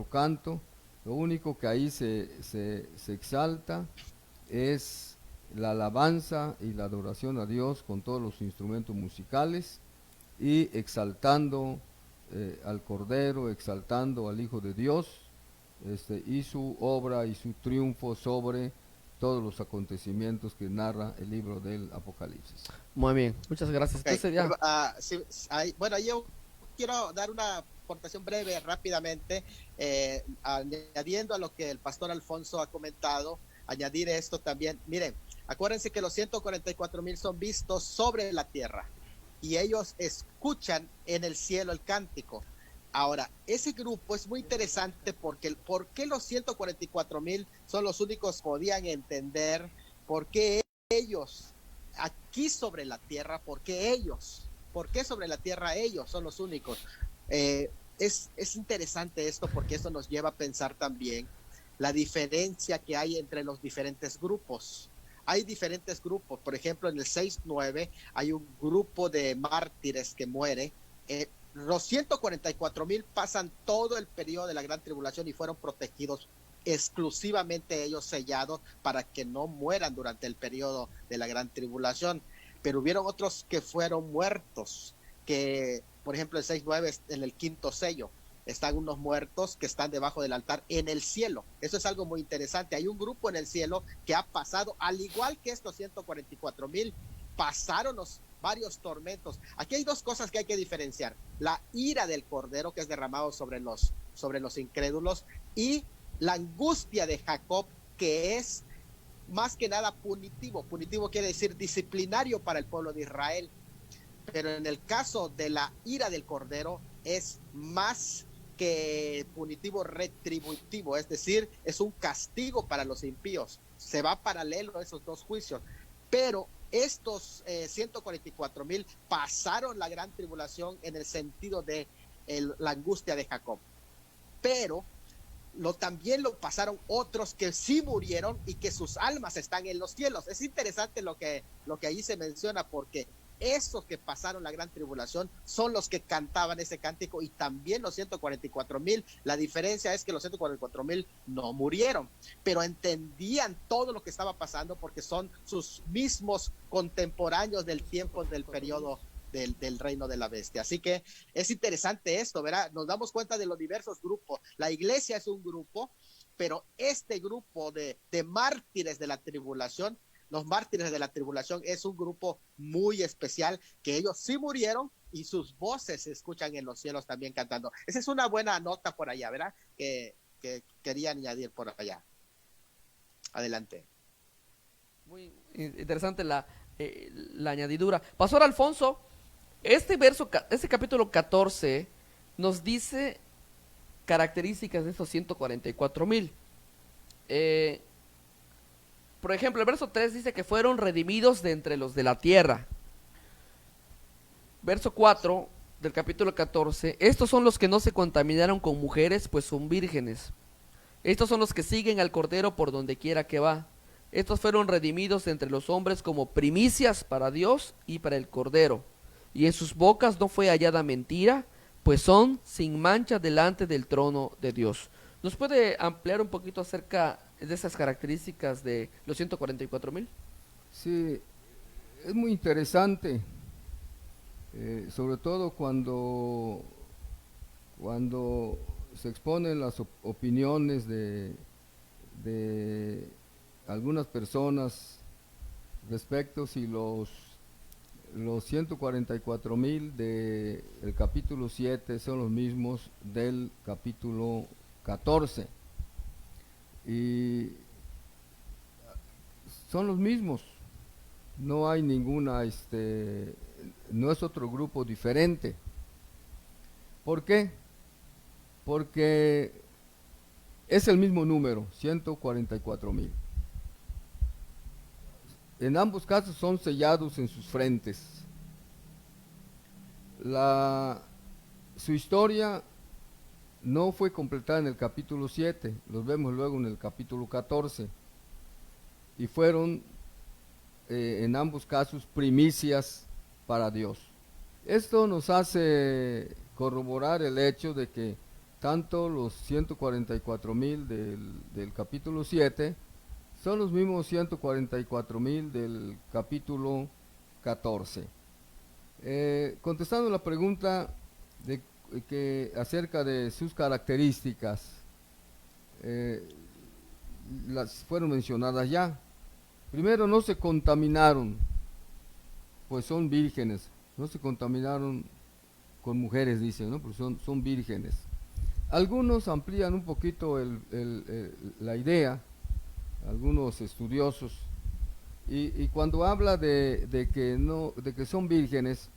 canto. Lo único que ahí se exalta es la alabanza y la adoración a Dios con todos los instrumentos musicales y exaltando al Cordero, exaltando al Hijo de Dios, y su obra y su triunfo sobre todos los acontecimientos que narra el libro del Apocalipsis. Muy bien, muchas gracias. Okay. Entonces ya. Bueno, yo quiero dar una aportación breve, rápidamente, añadiendo a lo que el pastor Alfonso ha comentado, añadir esto también. Miren, acuérdense que los 144,000 son vistos sobre la tierra y ellos escuchan en el cielo el cántico. Ahora, ese grupo es muy interesante porque ¿por qué los 144,000 son los únicos que podían entender? ¿Por qué ellos aquí sobre la tierra? ¿Por qué sobre la tierra ellos son los únicos? Es interesante esto porque esto nos lleva a pensar también la diferencia que hay entre los diferentes grupos. Hay diferentes grupos, por ejemplo en el 6:9 hay un grupo de mártires que muere. Los 144,000 pasan todo el periodo de la gran tribulación y fueron protegidos exclusivamente ellos, sellados para que no mueran durante el periodo de la gran tribulación. Pero hubieron otros que fueron muertos, que por ejemplo el 6:9 en el quinto sello están unos muertos que están debajo del altar en el cielo. Eso es algo muy interesante. Hay un grupo en el cielo que ha pasado, al igual que estos 144,000, pasaron los varios tormentos. Aquí hay dos cosas que hay que diferenciar: la ira del Cordero que es derramado sobre los incrédulos, y la angustia de Jacob, que es más que nada punitivo. Punitivo quiere decir disciplinario para el pueblo de Israel, pero en el caso de la ira del Cordero es más que punitivo, retributivo, es decir, es un castigo para los impíos. Se va paralelo a esos dos juicios, pero estos 144,000 pasaron la gran tribulación en el sentido de la angustia de Jacob, pero también lo pasaron otros que sí murieron y que sus almas están en los cielos. Es interesante lo que ahí se menciona, porque esos que pasaron la gran tribulación son los que cantaban ese cántico, y también los 144,000. La diferencia es que los 144,000 no murieron, pero entendían todo lo que estaba pasando porque son sus mismos contemporáneos del tiempo del periodo del reino de la bestia. Así que es interesante esto, ¿verdad? Nos damos cuenta de los diversos grupos. La iglesia es un grupo, pero este grupo de mártires de la tribulación, los mártires de la tribulación, es un grupo muy especial, que ellos sí murieron y sus voces se escuchan en los cielos también cantando. Esa es una buena nota por allá, ¿verdad? Que quería añadir por allá. Adelante. Muy interesante la añadidura. Pastor Alfonso, este capítulo 14 nos dice características de estos 144,000. Por ejemplo, el verso 3 dice que fueron redimidos de entre los de la tierra. Verso 4 del capítulo 14: estos son los que no se contaminaron con mujeres, pues son vírgenes. Estos son los que siguen al Cordero por donde quiera que va. Estos fueron redimidos entre los hombres como primicias para Dios y para el Cordero. Y en sus bocas no fue hallada mentira, pues son sin mancha delante del trono de Dios. ¿Nos puede ampliar un poquito acerca de esas características de los 144,000? Sí, es muy interesante, sobre todo cuando se exponen las opiniones de algunas personas respecto si los 144,000 del capítulo 7 son los mismos del capítulo 14, y son los mismos. No hay ninguna, no es otro grupo diferente. ¿Por qué? Porque es el mismo número, 144,000. En ambos casos son sellados en sus frentes. Su historia no fue completada en el capítulo 7, los vemos luego en el capítulo 14, y fueron en ambos casos primicias para Dios. Esto nos hace corroborar el hecho de que tanto los 144,000 del capítulo 7 son los mismos 144,000 del capítulo 14. Contestando la pregunta acerca de sus características, las fueron mencionadas ya. Primero, no se contaminaron, pues son vírgenes. No se contaminaron con mujeres, dicen, ¿no? Pues son vírgenes. Algunos amplían un poquito la idea, algunos estudiosos, y cuando habla de que son vírgenes,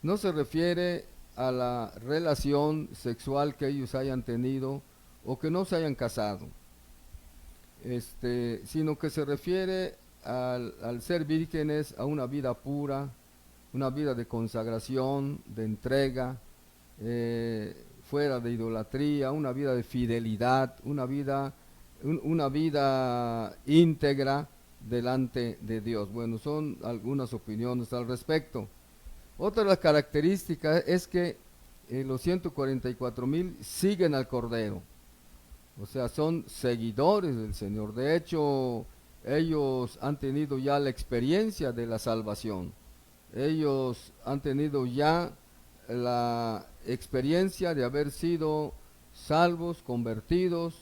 no se refiere a la relación sexual que ellos hayan tenido o que no se hayan casado, sino que se refiere al ser vírgenes a una vida pura, una vida de consagración, de entrega, fuera de idolatría, una vida de fidelidad, una vida íntegra delante de Dios. Bueno, son algunas opiniones al respecto. Otra de las características es que los 144,000 siguen al Cordero, o sea, son seguidores del Señor. De hecho, ellos han tenido ya la experiencia de la salvación. Ellos han tenido ya la experiencia de haber sido salvos, convertidos,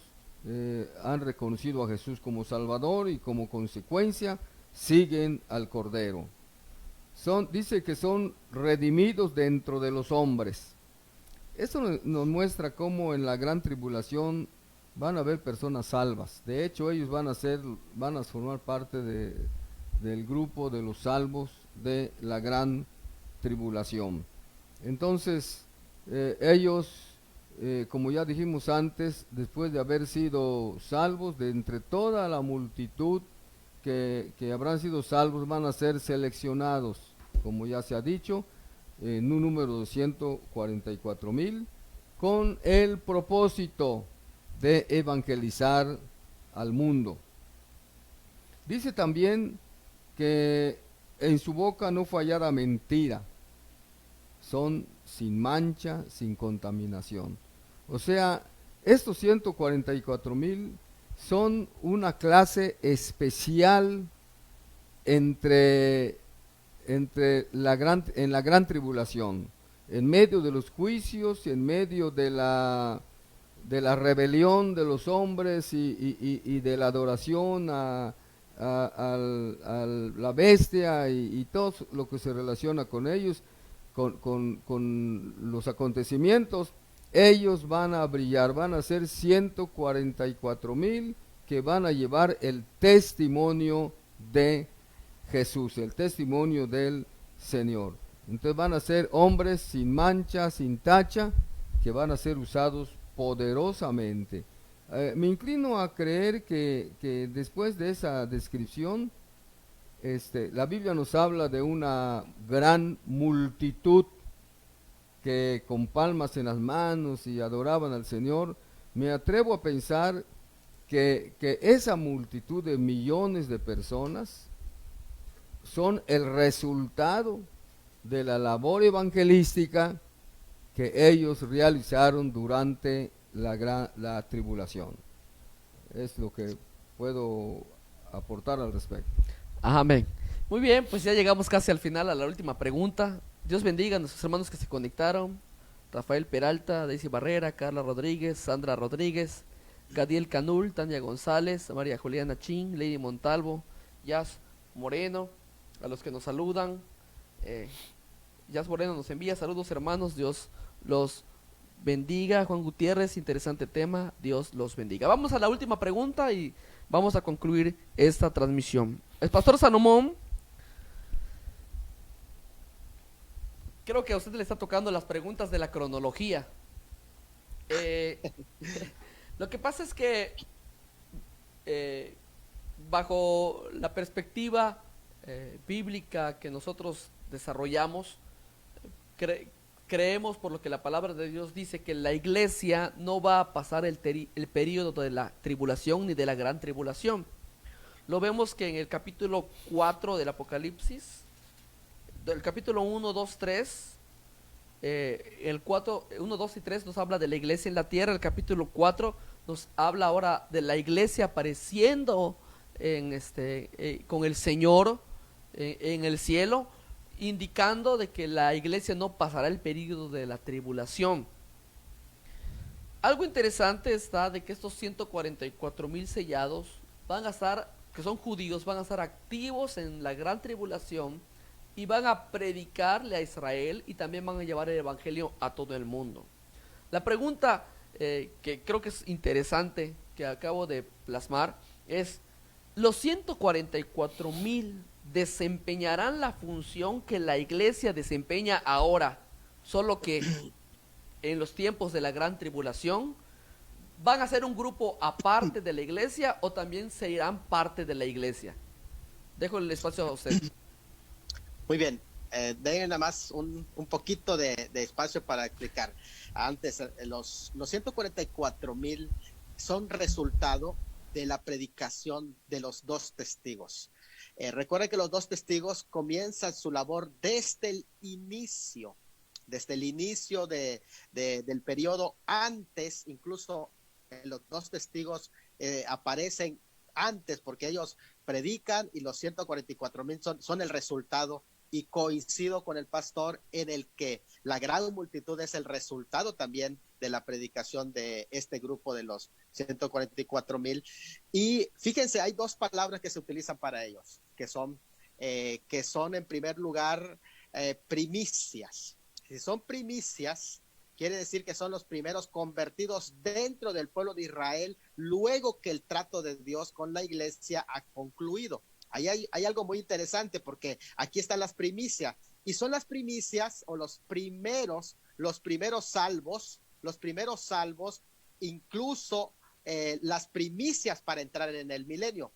han reconocido a Jesús como Salvador y como consecuencia siguen al Cordero. Dice que son redimidos dentro de los hombres. Eso nos muestra cómo en la gran tribulación van a haber personas salvas. De hecho, ellos van a formar parte del grupo de los salvos de la gran tribulación. Entonces, ellos, como ya dijimos antes, después de haber sido salvos, de entre toda la multitud que habrán sido salvos, van a ser seleccionados, como ya se ha dicho, en un número de 144,000, con el propósito de evangelizar al mundo. Dice también que en su boca no fallará mentira, son sin mancha, sin contaminación. O sea, estos 144,000 son una clase especial en la gran tribulación, en medio de los juicios, en medio de la rebelión de los hombres y de la adoración a la bestia y todo lo que se relaciona con ellos, con los acontecimientos. Ellos van a brillar, van a ser 144,000 que van a llevar el testimonio de Jesús, el testimonio del Señor. Entonces van a ser hombres sin mancha, sin tacha, que van a ser usados poderosamente. Me inclino a creer que después de esa descripción, la Biblia nos habla de una gran multitud que con palmas en las manos y adoraban al Señor. Me atrevo a pensar que esa multitud de millones de personas son el resultado de la labor evangelística que ellos realizaron durante la tribulación. Es lo que puedo aportar al respecto. Amén. Muy bien, pues ya llegamos casi al final, a la última pregunta. Dios bendiga a nuestros hermanos que se conectaron: Rafael Peralta, Daisy Barrera, Carla Rodríguez, Sandra Rodríguez, Gadiel Canul, Tania González, María Juliana Chin, Lady Montalvo, Jazz Moreno, a los que nos saludan. Jazz Moreno nos envía saludos, hermanos, Dios los bendiga. Juan Gutiérrez, interesante tema, Dios los bendiga. Vamos a la última pregunta y vamos a concluir esta transmisión. El pastor Salomón, creo que a usted le está tocando las preguntas de la cronología. Lo que pasa es que bajo la perspectiva bíblica que nosotros desarrollamos, creemos, por lo que la palabra de Dios dice, que la iglesia no va a pasar el periodo de la tribulación ni de la gran tribulación. Lo vemos que en el capítulo 4 del Apocalipsis, del capítulo 1, 2, 3, el 4, 1, 2 y 3 nos habla de la iglesia en la tierra. El capítulo 4 nos habla ahora de la iglesia apareciendo con el Señor en el cielo, indicando de que la iglesia no pasará el período de la tribulación. Algo interesante está de que estos 144,000 sellados van a estar que son judíos, van a estar activos en la gran tribulación y van a predicarle a Israel y también van a llevar el evangelio a todo el mundo. La pregunta que creo que es interesante, que acabo de plasmar, es: ¿los 144,000 desempeñarán la función que la iglesia desempeña ahora, solo que en los tiempos de la gran tribulación? ¿Van a ser un grupo aparte de la iglesia o también se irán parte de la iglesia? Dejo el espacio a usted. Muy bien, denme nada más un poquito de espacio para explicar. Antes, los 144,000 son resultado de la predicación de los dos testigos. Recuerden que los dos testigos comienzan su labor desde el inicio del periodo. Antes, incluso los dos testigos aparecen antes, porque ellos predican y los 144,000 son el resultado, y coincido con el pastor en el que la gran multitud es el resultado también de la predicación de este grupo de los 144,000. Y fíjense, hay dos palabras que se utilizan para ellos, que son en primer lugar primicias. Si son primicias, quiere decir que son los primeros convertidos dentro del pueblo de Israel, luego que el trato de Dios con la iglesia ha concluido. Ahí hay algo muy interesante, porque aquí están las primicias, y son las primicias o los primeros salvos, incluso las primicias para entrar en el milenio.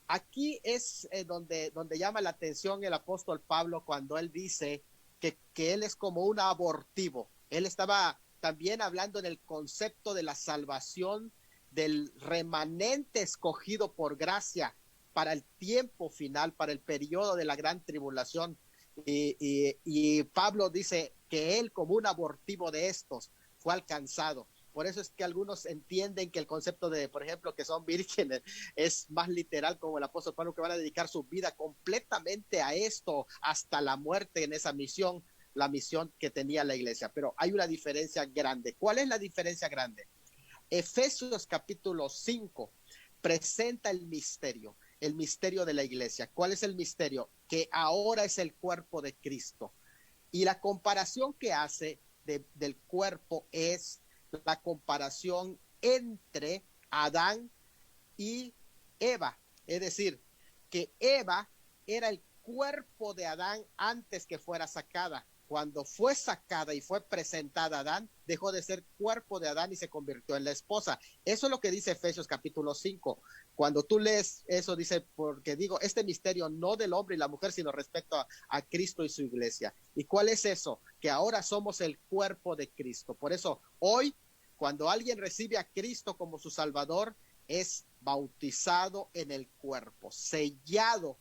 Aquí es donde llama la atención el apóstol Pablo cuando él dice que él es como un abortivo. Él estaba también hablando en el concepto de la salvación del remanente escogido por gracia para el tiempo final, para el periodo de la gran tribulación. Y Pablo dice que él, como un abortivo de estos, fue alcanzado. Por eso es que algunos entienden que el concepto de, por ejemplo, que son vírgenes, es más literal, como el apóstol Pablo, que van a dedicar su vida completamente a esto, hasta la muerte en esa misión, la misión que tenía la iglesia. Pero hay una diferencia grande. ¿Cuál es la diferencia grande? Efesios capítulo 5 presenta el misterio de la iglesia. ¿Cuál es el misterio? Que ahora es el cuerpo de Cristo. Y la comparación que hace del cuerpo es la comparación entre Adán y Eva. Es decir, que Eva era el cuerpo de Adán antes que fuera sacada. Cuando fue sacada y fue presentada a Adán, dejó de ser cuerpo de Adán y se convirtió en la esposa. Eso es lo que dice Efesios capítulo 5. Cuando tú lees eso, dice, porque digo, este misterio no del hombre y la mujer, sino respecto a Cristo y su iglesia. ¿Y cuál es eso? Que ahora somos el cuerpo de Cristo. Por eso, hoy, cuando alguien recibe a Cristo como su Salvador, es bautizado en el cuerpo, sellado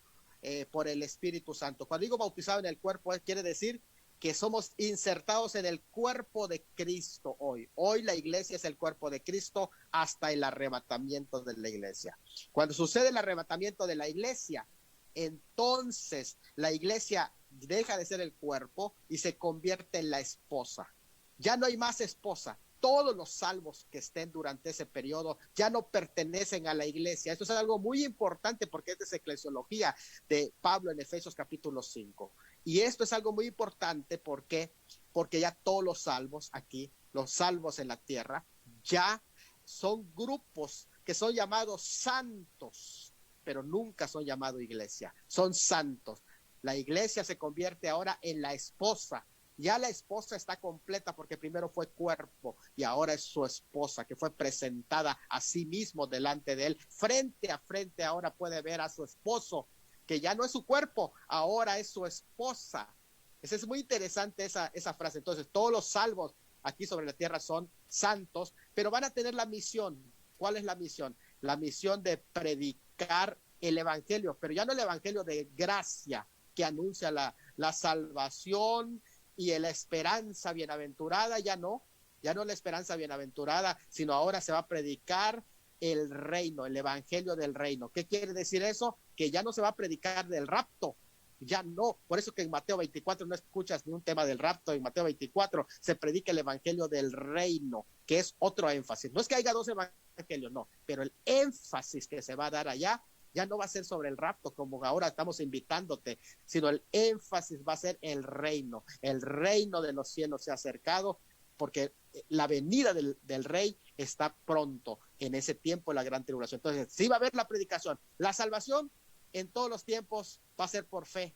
por el Espíritu Santo. Cuando digo bautizado en el cuerpo, quiere decir que somos insertados en el cuerpo de Cristo hoy. Hoy la iglesia es el cuerpo de Cristo hasta el arrebatamiento de la iglesia. Cuando sucede el arrebatamiento de la iglesia, entonces la iglesia deja de ser el cuerpo y se convierte en la esposa. Ya no hay más esposa. Todos los salvos que estén durante ese periodo ya no pertenecen a la iglesia. Esto es algo muy importante porque esta es eclesiología de Pablo en Efesios capítulo 5. Y esto es algo muy importante porque ya todos los salvos aquí, los salvos en la tierra, ya son grupos que son llamados santos, pero nunca son llamados iglesia, son santos. La iglesia se convierte ahora en la esposa. Ya la esposa está completa porque primero fue cuerpo y ahora es su esposa, que fue presentada a sí mismo delante de él. Frente a frente ahora puede ver a su esposo, que ya no es su cuerpo, ahora es su esposa. Esa es muy interesante esa frase. Entonces, todos los salvos aquí sobre la tierra son santos, pero van a tener la misión. ¿Cuál es la misión? La misión de predicar el evangelio, pero ya no el evangelio de gracia que anuncia la salvación y la esperanza bienaventurada, ya no la esperanza bienaventurada, sino ahora se va a predicar el reino, el evangelio del reino. ¿Qué quiere decir eso? Que ya no se va a predicar del rapto, ya no. Por eso que en Mateo 24 no escuchas ni un tema del rapto. En Mateo 24 se predica el evangelio del reino, que es otro énfasis. No es que haya dos evangelios, no, pero el énfasis que se va a dar allá ya no va a ser sobre el rapto como ahora estamos invitándote, sino el énfasis va a ser el reino de los cielos se ha acercado, porque la venida del rey está pronto en ese tiempo de la gran tribulación. Entonces, sí va a haber la predicación. La salvación en todos los tiempos va a ser por fe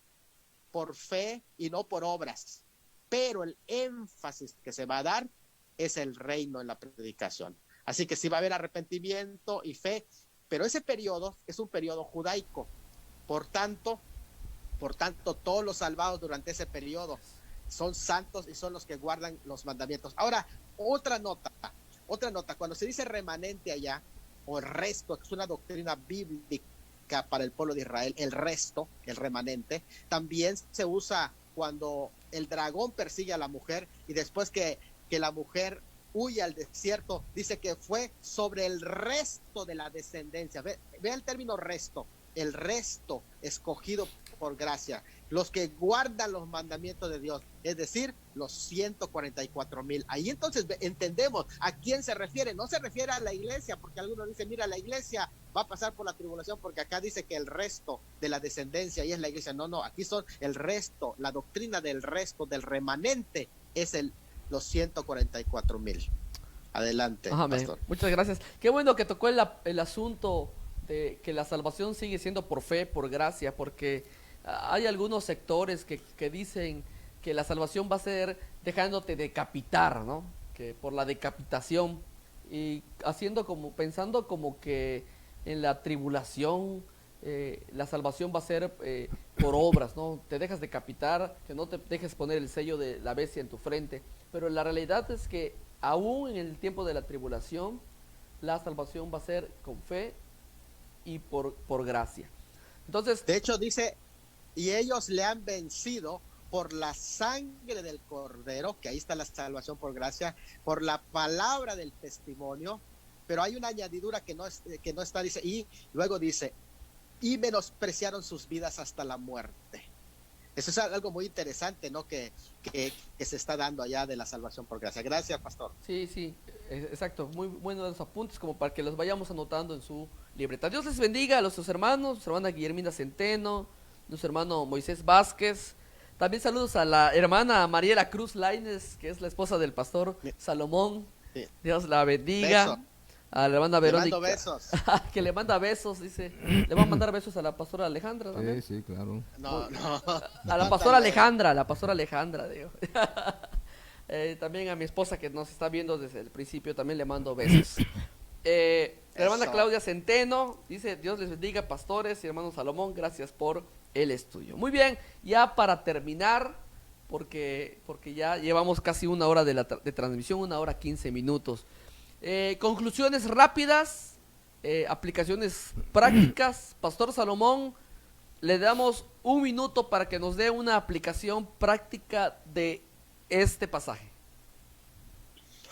y no por obras. Pero el énfasis que se va a dar es el reino en la predicación. Así que sí va a haber arrepentimiento y fe, pero ese periodo es un periodo judaico. Por tanto, todos los salvados durante ese periodo son santos y son los que guardan los mandamientos. Ahora, otra nota, cuando se dice remanente allá, o el resto, que es una doctrina bíblica para el pueblo de Israel, el resto, el remanente, también se usa cuando el dragón persigue a la mujer y después que la mujer huye al desierto, dice que fue sobre el resto de la descendencia. Ve el término resto, el resto escogido por gracia, los que guardan los mandamientos de Dios, es decir, los 144,000. Ahí entonces entendemos a quién se refiere. No se refiere a la iglesia, porque algunos dicen, mira, la iglesia va a pasar por la tribulación, porque acá dice que el resto de la descendencia y es la iglesia. No, aquí son el resto, la doctrina del resto, del remanente, es los 144,000. Adelante, pastor. Muchas gracias. Qué bueno que tocó el asunto de que la salvación sigue siendo por fe, por gracia, porque hay algunos sectores que dicen que la salvación va a ser dejándote decapitar, ¿no? Que por la decapitación y pensando como que en la tribulación la salvación va a ser por obras, ¿no? Te dejas decapitar, que no te dejes poner el sello de la bestia en tu frente, pero la realidad es que aún en el tiempo de la tribulación la salvación va a ser con fe y por gracia. Entonces, de hecho dice, y ellos le han vencido por la sangre del cordero, que ahí está la salvación por gracia, por la palabra del testimonio, pero hay una añadidura que no está, dice, y luego dice, y menospreciaron sus vidas hasta la muerte. Eso es algo muy interesante, ¿no? Que se está dando allá de la salvación por gracia. Gracias, pastor. Sí, exacto. Muy buenos los apuntes, como para que los vayamos anotando en su libreta. Dios les bendiga a nuestros hermanos, nuestra hermana Guillermina Centeno, nuestro hermano Moisés Vázquez. También saludos a la hermana Mariela Cruz Lainez, que es la esposa del pastor Salomón. Sí. Dios la bendiga. Beso. A la hermana Verónica. Le mando besos. Que le manda besos, dice. Le va a mandar besos a la pastora Alejandra también. Sí, claro. No. A la pastora Alejandra, digo. También a mi esposa que nos está viendo desde el principio, también le mando besos. La hermana Claudia Centeno dice, Dios les bendiga, pastores y hermano Salomón, gracias por el estudio. Muy bien, ya para terminar, porque ya llevamos casi una hora de transmisión, 1 hora 15 minutos. Conclusiones rápidas, aplicaciones prácticas. Pastor Salomón, le damos 1 minuto para que nos dé una aplicación práctica de este pasaje.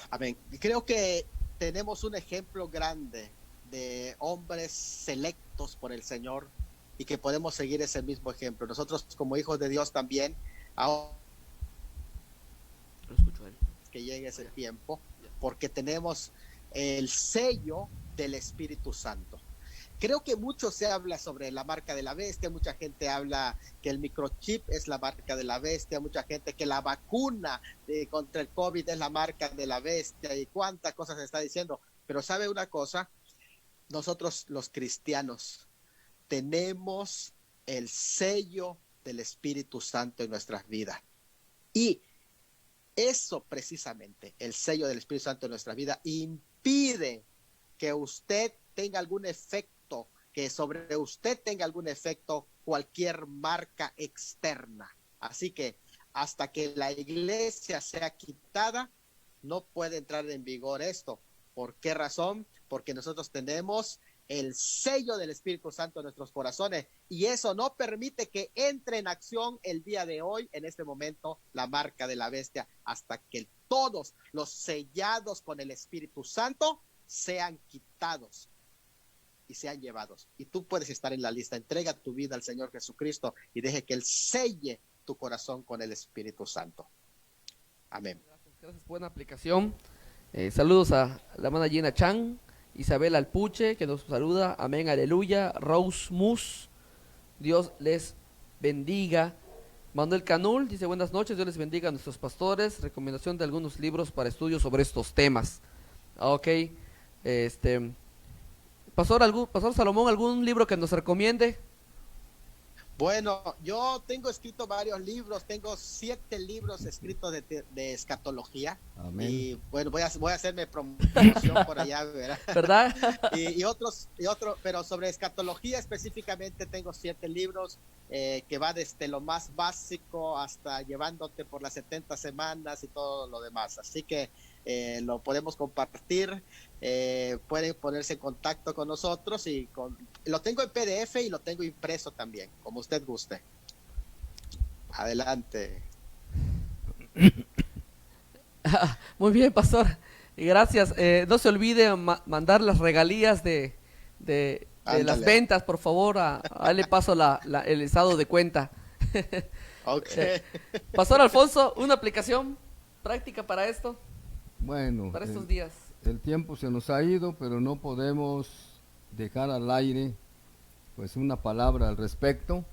Amén. Creo que tenemos un ejemplo grande de hombres selectos por el Señor y que podemos seguir ese mismo ejemplo. Nosotros como hijos de Dios también, ahora que llegue ese tiempo, porque tenemos el sello del Espíritu Santo. Creo que mucho se habla sobre la marca de la bestia, mucha gente habla que el microchip es la marca de la bestia, mucha gente que la vacuna contra el COVID es la marca de la bestia y cuántas cosas se está diciendo. Pero ¿sabe una cosa? Nosotros los cristianos tenemos el sello del Espíritu Santo en nuestras vidas. Y eso precisamente, el sello del Espíritu Santo en nuestra vida, impide que usted tenga algún efecto, que sobre usted tenga algún efecto cualquier marca externa. Así que hasta que la iglesia sea quitada, no puede entrar en vigor esto. ¿Por qué razón? Porque nosotros tenemos el sello del Espíritu Santo en nuestros corazones y eso no permite que entre en acción el día de hoy, en este momento, la marca de la bestia, hasta que todos los sellados con el Espíritu Santo sean quitados y sean llevados. Y tú puedes estar en la lista. Entrega tu vida al Señor Jesucristo y deje que Él selle tu corazón con el Espíritu Santo. Amén. Gracias, buena aplicación. Saludos a la hermana Gina Chan Isabel Alpuche, que nos saluda, amén, aleluya. Rose Mus, Dios les bendiga. Manuel Canul dice buenas noches, Dios les bendiga a nuestros pastores, recomendación de algunos libros para estudios sobre estos temas. Ok, Pastor Salomón, ¿algún libro que nos recomiende? Bueno, yo tengo escrito varios libros, tengo 7 libros escritos de escatología. Amén. Y bueno, voy a hacerme promoción por allá, ¿verdad? ¿Verdad? y otros, pero sobre escatología específicamente tengo 7 libros que va desde lo más básico hasta llevándote por las 70 semanas y todo lo demás. Así que lo podemos compartir, pueden ponerse en contacto con nosotros lo tengo en PDF y lo tengo impreso también, como usted guste. Adelante. Muy bien, pastor. Gracias. No se olvide mandar las regalías de las ventas, por favor. A él le paso el estado de cuenta. Okay. Pastor Alfonso, ¿una aplicación práctica para esto? Bueno, para estos días. El tiempo se nos ha ido, pero no podemos dejar al aire pues una palabra al respecto.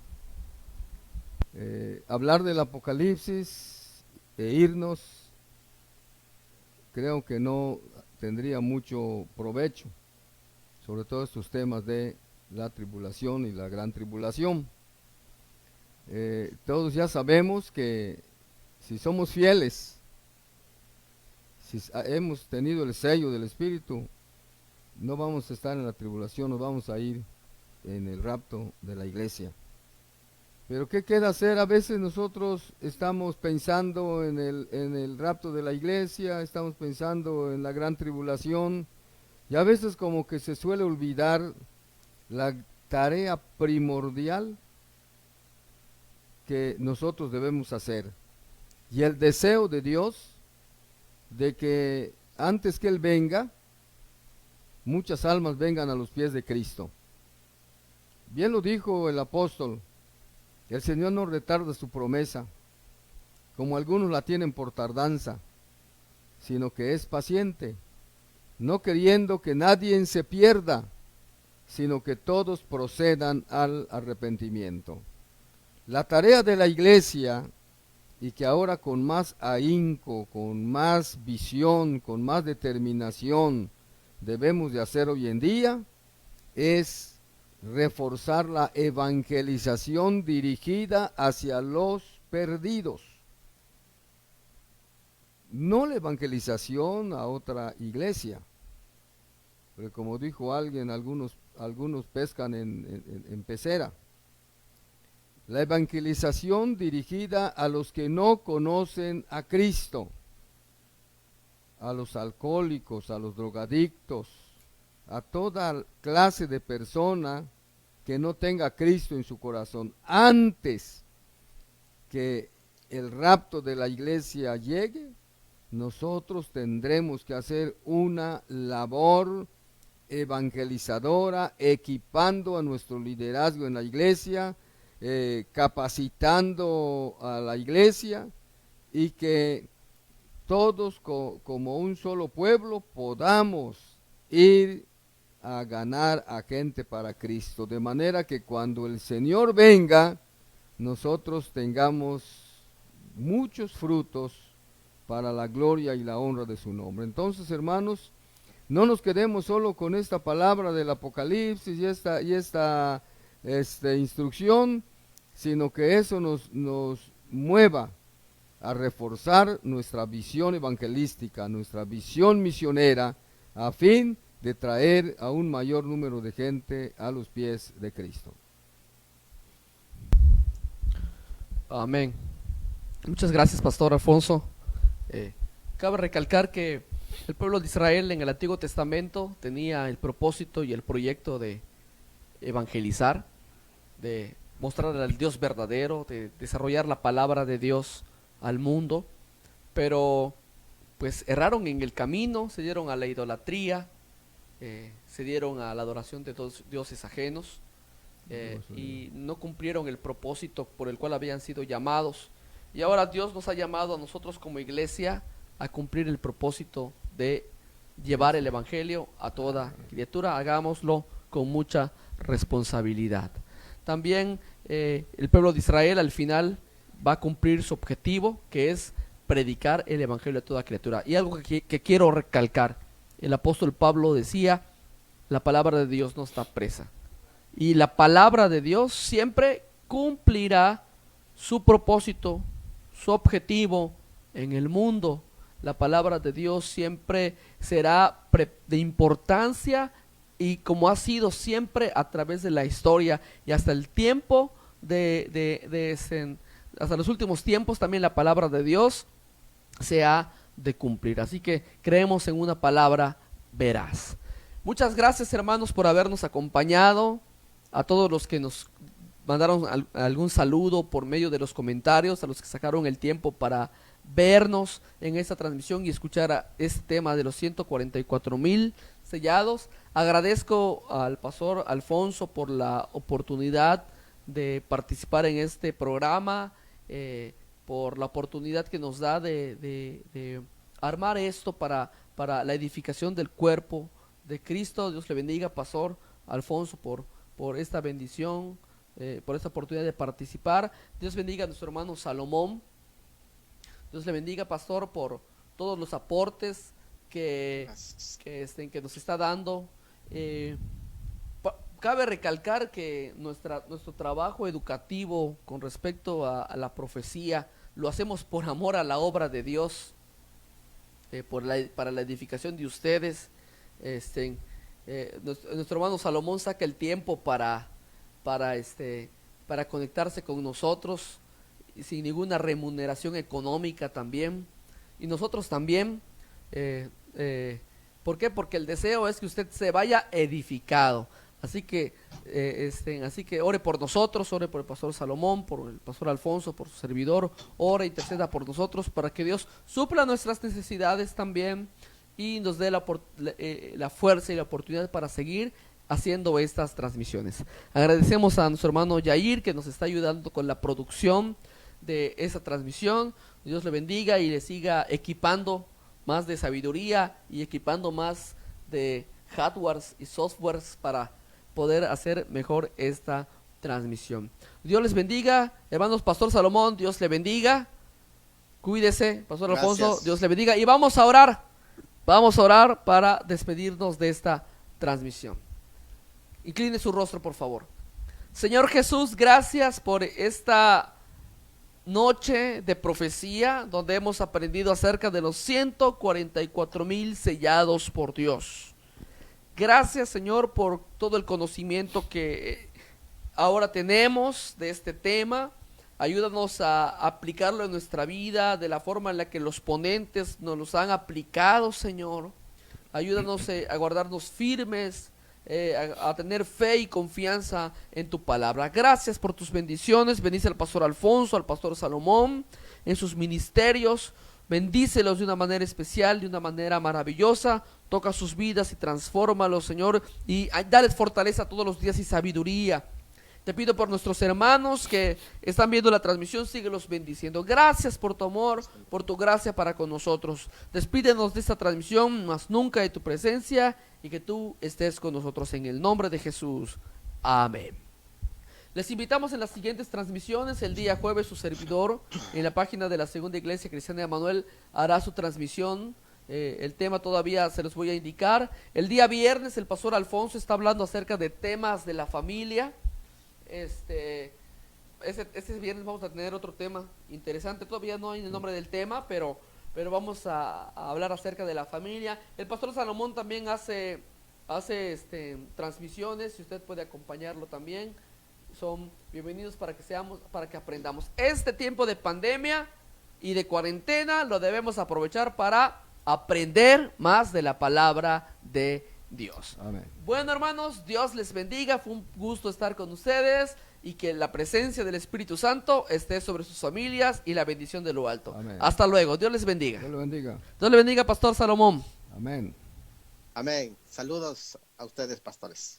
Hablar del Apocalipsis e irnos, creo que no tendría mucho provecho, sobre todo estos temas de la tribulación y la gran tribulación. Todos ya sabemos que si somos fieles, si hemos tenido el sello del Espíritu, no vamos a estar en la tribulación, nos vamos a ir en el rapto de la iglesia. Pero ¿qué queda hacer? A veces nosotros estamos pensando en el rapto de la iglesia, estamos pensando en la gran tribulación, y a veces como que se suele olvidar la tarea primordial que nosotros debemos hacer. Y el deseo de Dios de que antes que Él venga, muchas almas vengan a los pies de Cristo. Bien lo dijo el apóstol, el Señor no retarda su promesa, como algunos la tienen por tardanza, sino que es paciente, no queriendo que nadie se pierda, sino que todos procedan al arrepentimiento. La tarea de la iglesia, y que ahora con más ahínco, con más visión, con más determinación debemos de hacer hoy en día, es reforzar la evangelización dirigida hacia los perdidos. No la evangelización a otra iglesia, porque como dijo alguien, algunos pescan en pecera. La evangelización dirigida a los que no conocen a Cristo, a los alcohólicos, a los drogadictos, a toda clase de persona que no tenga a Cristo en su corazón. Antes que el rapto de la iglesia llegue, nosotros tendremos que hacer una labor evangelizadora, equipando a nuestro liderazgo en la iglesia, capacitando a la iglesia, y que todos como un solo pueblo podamos ir a ganar a gente para Cristo, de manera que cuando el Señor venga, nosotros tengamos muchos frutos para la gloria y la honra de su nombre. Entonces, hermanos, no nos quedemos solo con esta palabra del Apocalipsis y esta instrucción, sino que eso nos mueva a reforzar nuestra visión evangelística, nuestra visión misionera, a fin de traer a un mayor número de gente a los pies de Cristo. Amén. Muchas gracias, Pastor Alfonso. Cabe recalcar que el pueblo de Israel en el Antiguo Testamento tenía el propósito y el proyecto de evangelizar, de mostrar al Dios verdadero, de desarrollar la palabra de Dios al mundo, pero pues erraron en el camino, se dieron a la idolatría, se dieron a la adoración de todos dioses ajenos, y no cumplieron el propósito por el cual habían sido llamados. Y ahora Dios nos ha llamado a nosotros como iglesia a cumplir el propósito de llevar el evangelio a toda criatura. Hagámoslo con mucha responsabilidad. También el pueblo de Israel al final va a cumplir su objetivo, que es predicar el evangelio a toda criatura. Y algo que quiero recalcar, el apóstol Pablo decía, la palabra de Dios no está presa. Y la palabra de Dios siempre cumplirá su propósito, su objetivo en el mundo. La palabra de Dios siempre será de importancia, y como ha sido siempre a través de la historia y hasta el tiempo hasta los últimos tiempos, también la palabra de Dios se ha de cumplir. Así que creemos en una palabra veraz. Muchas gracias, hermanos, por habernos acompañado. A todos los que nos mandaron algún saludo por medio de los comentarios, a los que sacaron el tiempo para vernos en esta transmisión y escuchar este tema de los 144,000 sellados. Agradezco al pastor Alfonso por la oportunidad de participar en este programa, por la oportunidad que nos da de armar esto para la edificación del cuerpo de Cristo. Dios le bendiga, pastor Alfonso, por esta bendición, por esta oportunidad de participar. Dios bendiga a nuestro hermano Salomón. Dios le bendiga, pastor, por todos los aportes que nos está dando. Cabe recalcar que nuestro trabajo educativo con respecto a la profecía lo hacemos por amor a la obra de Dios, para la edificación de ustedes. Nuestro hermano Salomón saca el tiempo para conectarse con nosotros sin ninguna remuneración económica también, y nosotros también. ¿Por qué? Porque el deseo es que usted se vaya edificado. Así que ore por nosotros, ore por el pastor Salomón, por el pastor Alfonso, por su servidor. Ore y interceda por nosotros para que Dios supla nuestras necesidades también y nos dé la fuerza y la oportunidad para seguir haciendo estas transmisiones. Agradecemos a nuestro hermano Yair, que nos está ayudando con la producción de esta transmisión. Dios le bendiga y le siga equipando más de sabiduría y equipando más de hardwares y softwares para poder hacer mejor esta transmisión. Dios les bendiga, hermanos. Pastor Salomón, Dios le bendiga. Cuídese, pastor Alfonso, Dios le bendiga. Y vamos a orar para despedirnos de esta transmisión. Incline su rostro, por favor. Señor Jesús, gracias por esta noche de profecía, donde hemos aprendido acerca de los 144,000 sellados por Dios. Gracias, Señor, por todo el conocimiento que ahora tenemos de este tema. Ayúdanos a aplicarlo en nuestra vida de la forma en la que los ponentes nos los han aplicado, Señor. Ayúdanos a guardarnos firmes, a tener fe y confianza en tu palabra. Gracias por tus bendiciones. Bendice al pastor Alfonso, al pastor Salomón en sus ministerios. Bendícelos de una manera especial, de una manera maravillosa. Toca sus vidas y transfórmalos, Señor, y dales fortaleza todos los días y sabiduría. Te pido por nuestros hermanos que están viendo la transmisión, síguelos bendiciendo. Gracias por tu amor, por tu gracia para con nosotros. Despídenos de esta transmisión, mas nunca de tu presencia, y que tú estés con nosotros en el nombre de Jesús. Amén. Les invitamos en las siguientes transmisiones. El día jueves su servidor en la página de la Segunda Iglesia Cristiana de Emanuel hará su transmisión. El tema todavía se los voy a indicar. El día viernes el pastor Alfonso está hablando acerca de temas de la familia. Este viernes vamos a tener otro tema interesante. Todavía no hay el nombre del tema, pero vamos a hablar acerca de la familia. El pastor Salomón también hace transmisiones, si usted puede acompañarlo también. Son bienvenidos para que aprendamos. Este tiempo de pandemia y de cuarentena lo debemos aprovechar para aprender más de la palabra de Dios. Amén. Bueno, hermanos, Dios les bendiga. Fue un gusto estar con ustedes, y que la presencia del Espíritu Santo esté sobre sus familias y la bendición de lo alto. Amén. Hasta luego. Dios les bendiga. Dios le bendiga. Dios le bendiga, pastor Salomón. Amén. Amén. Saludos a ustedes, pastores.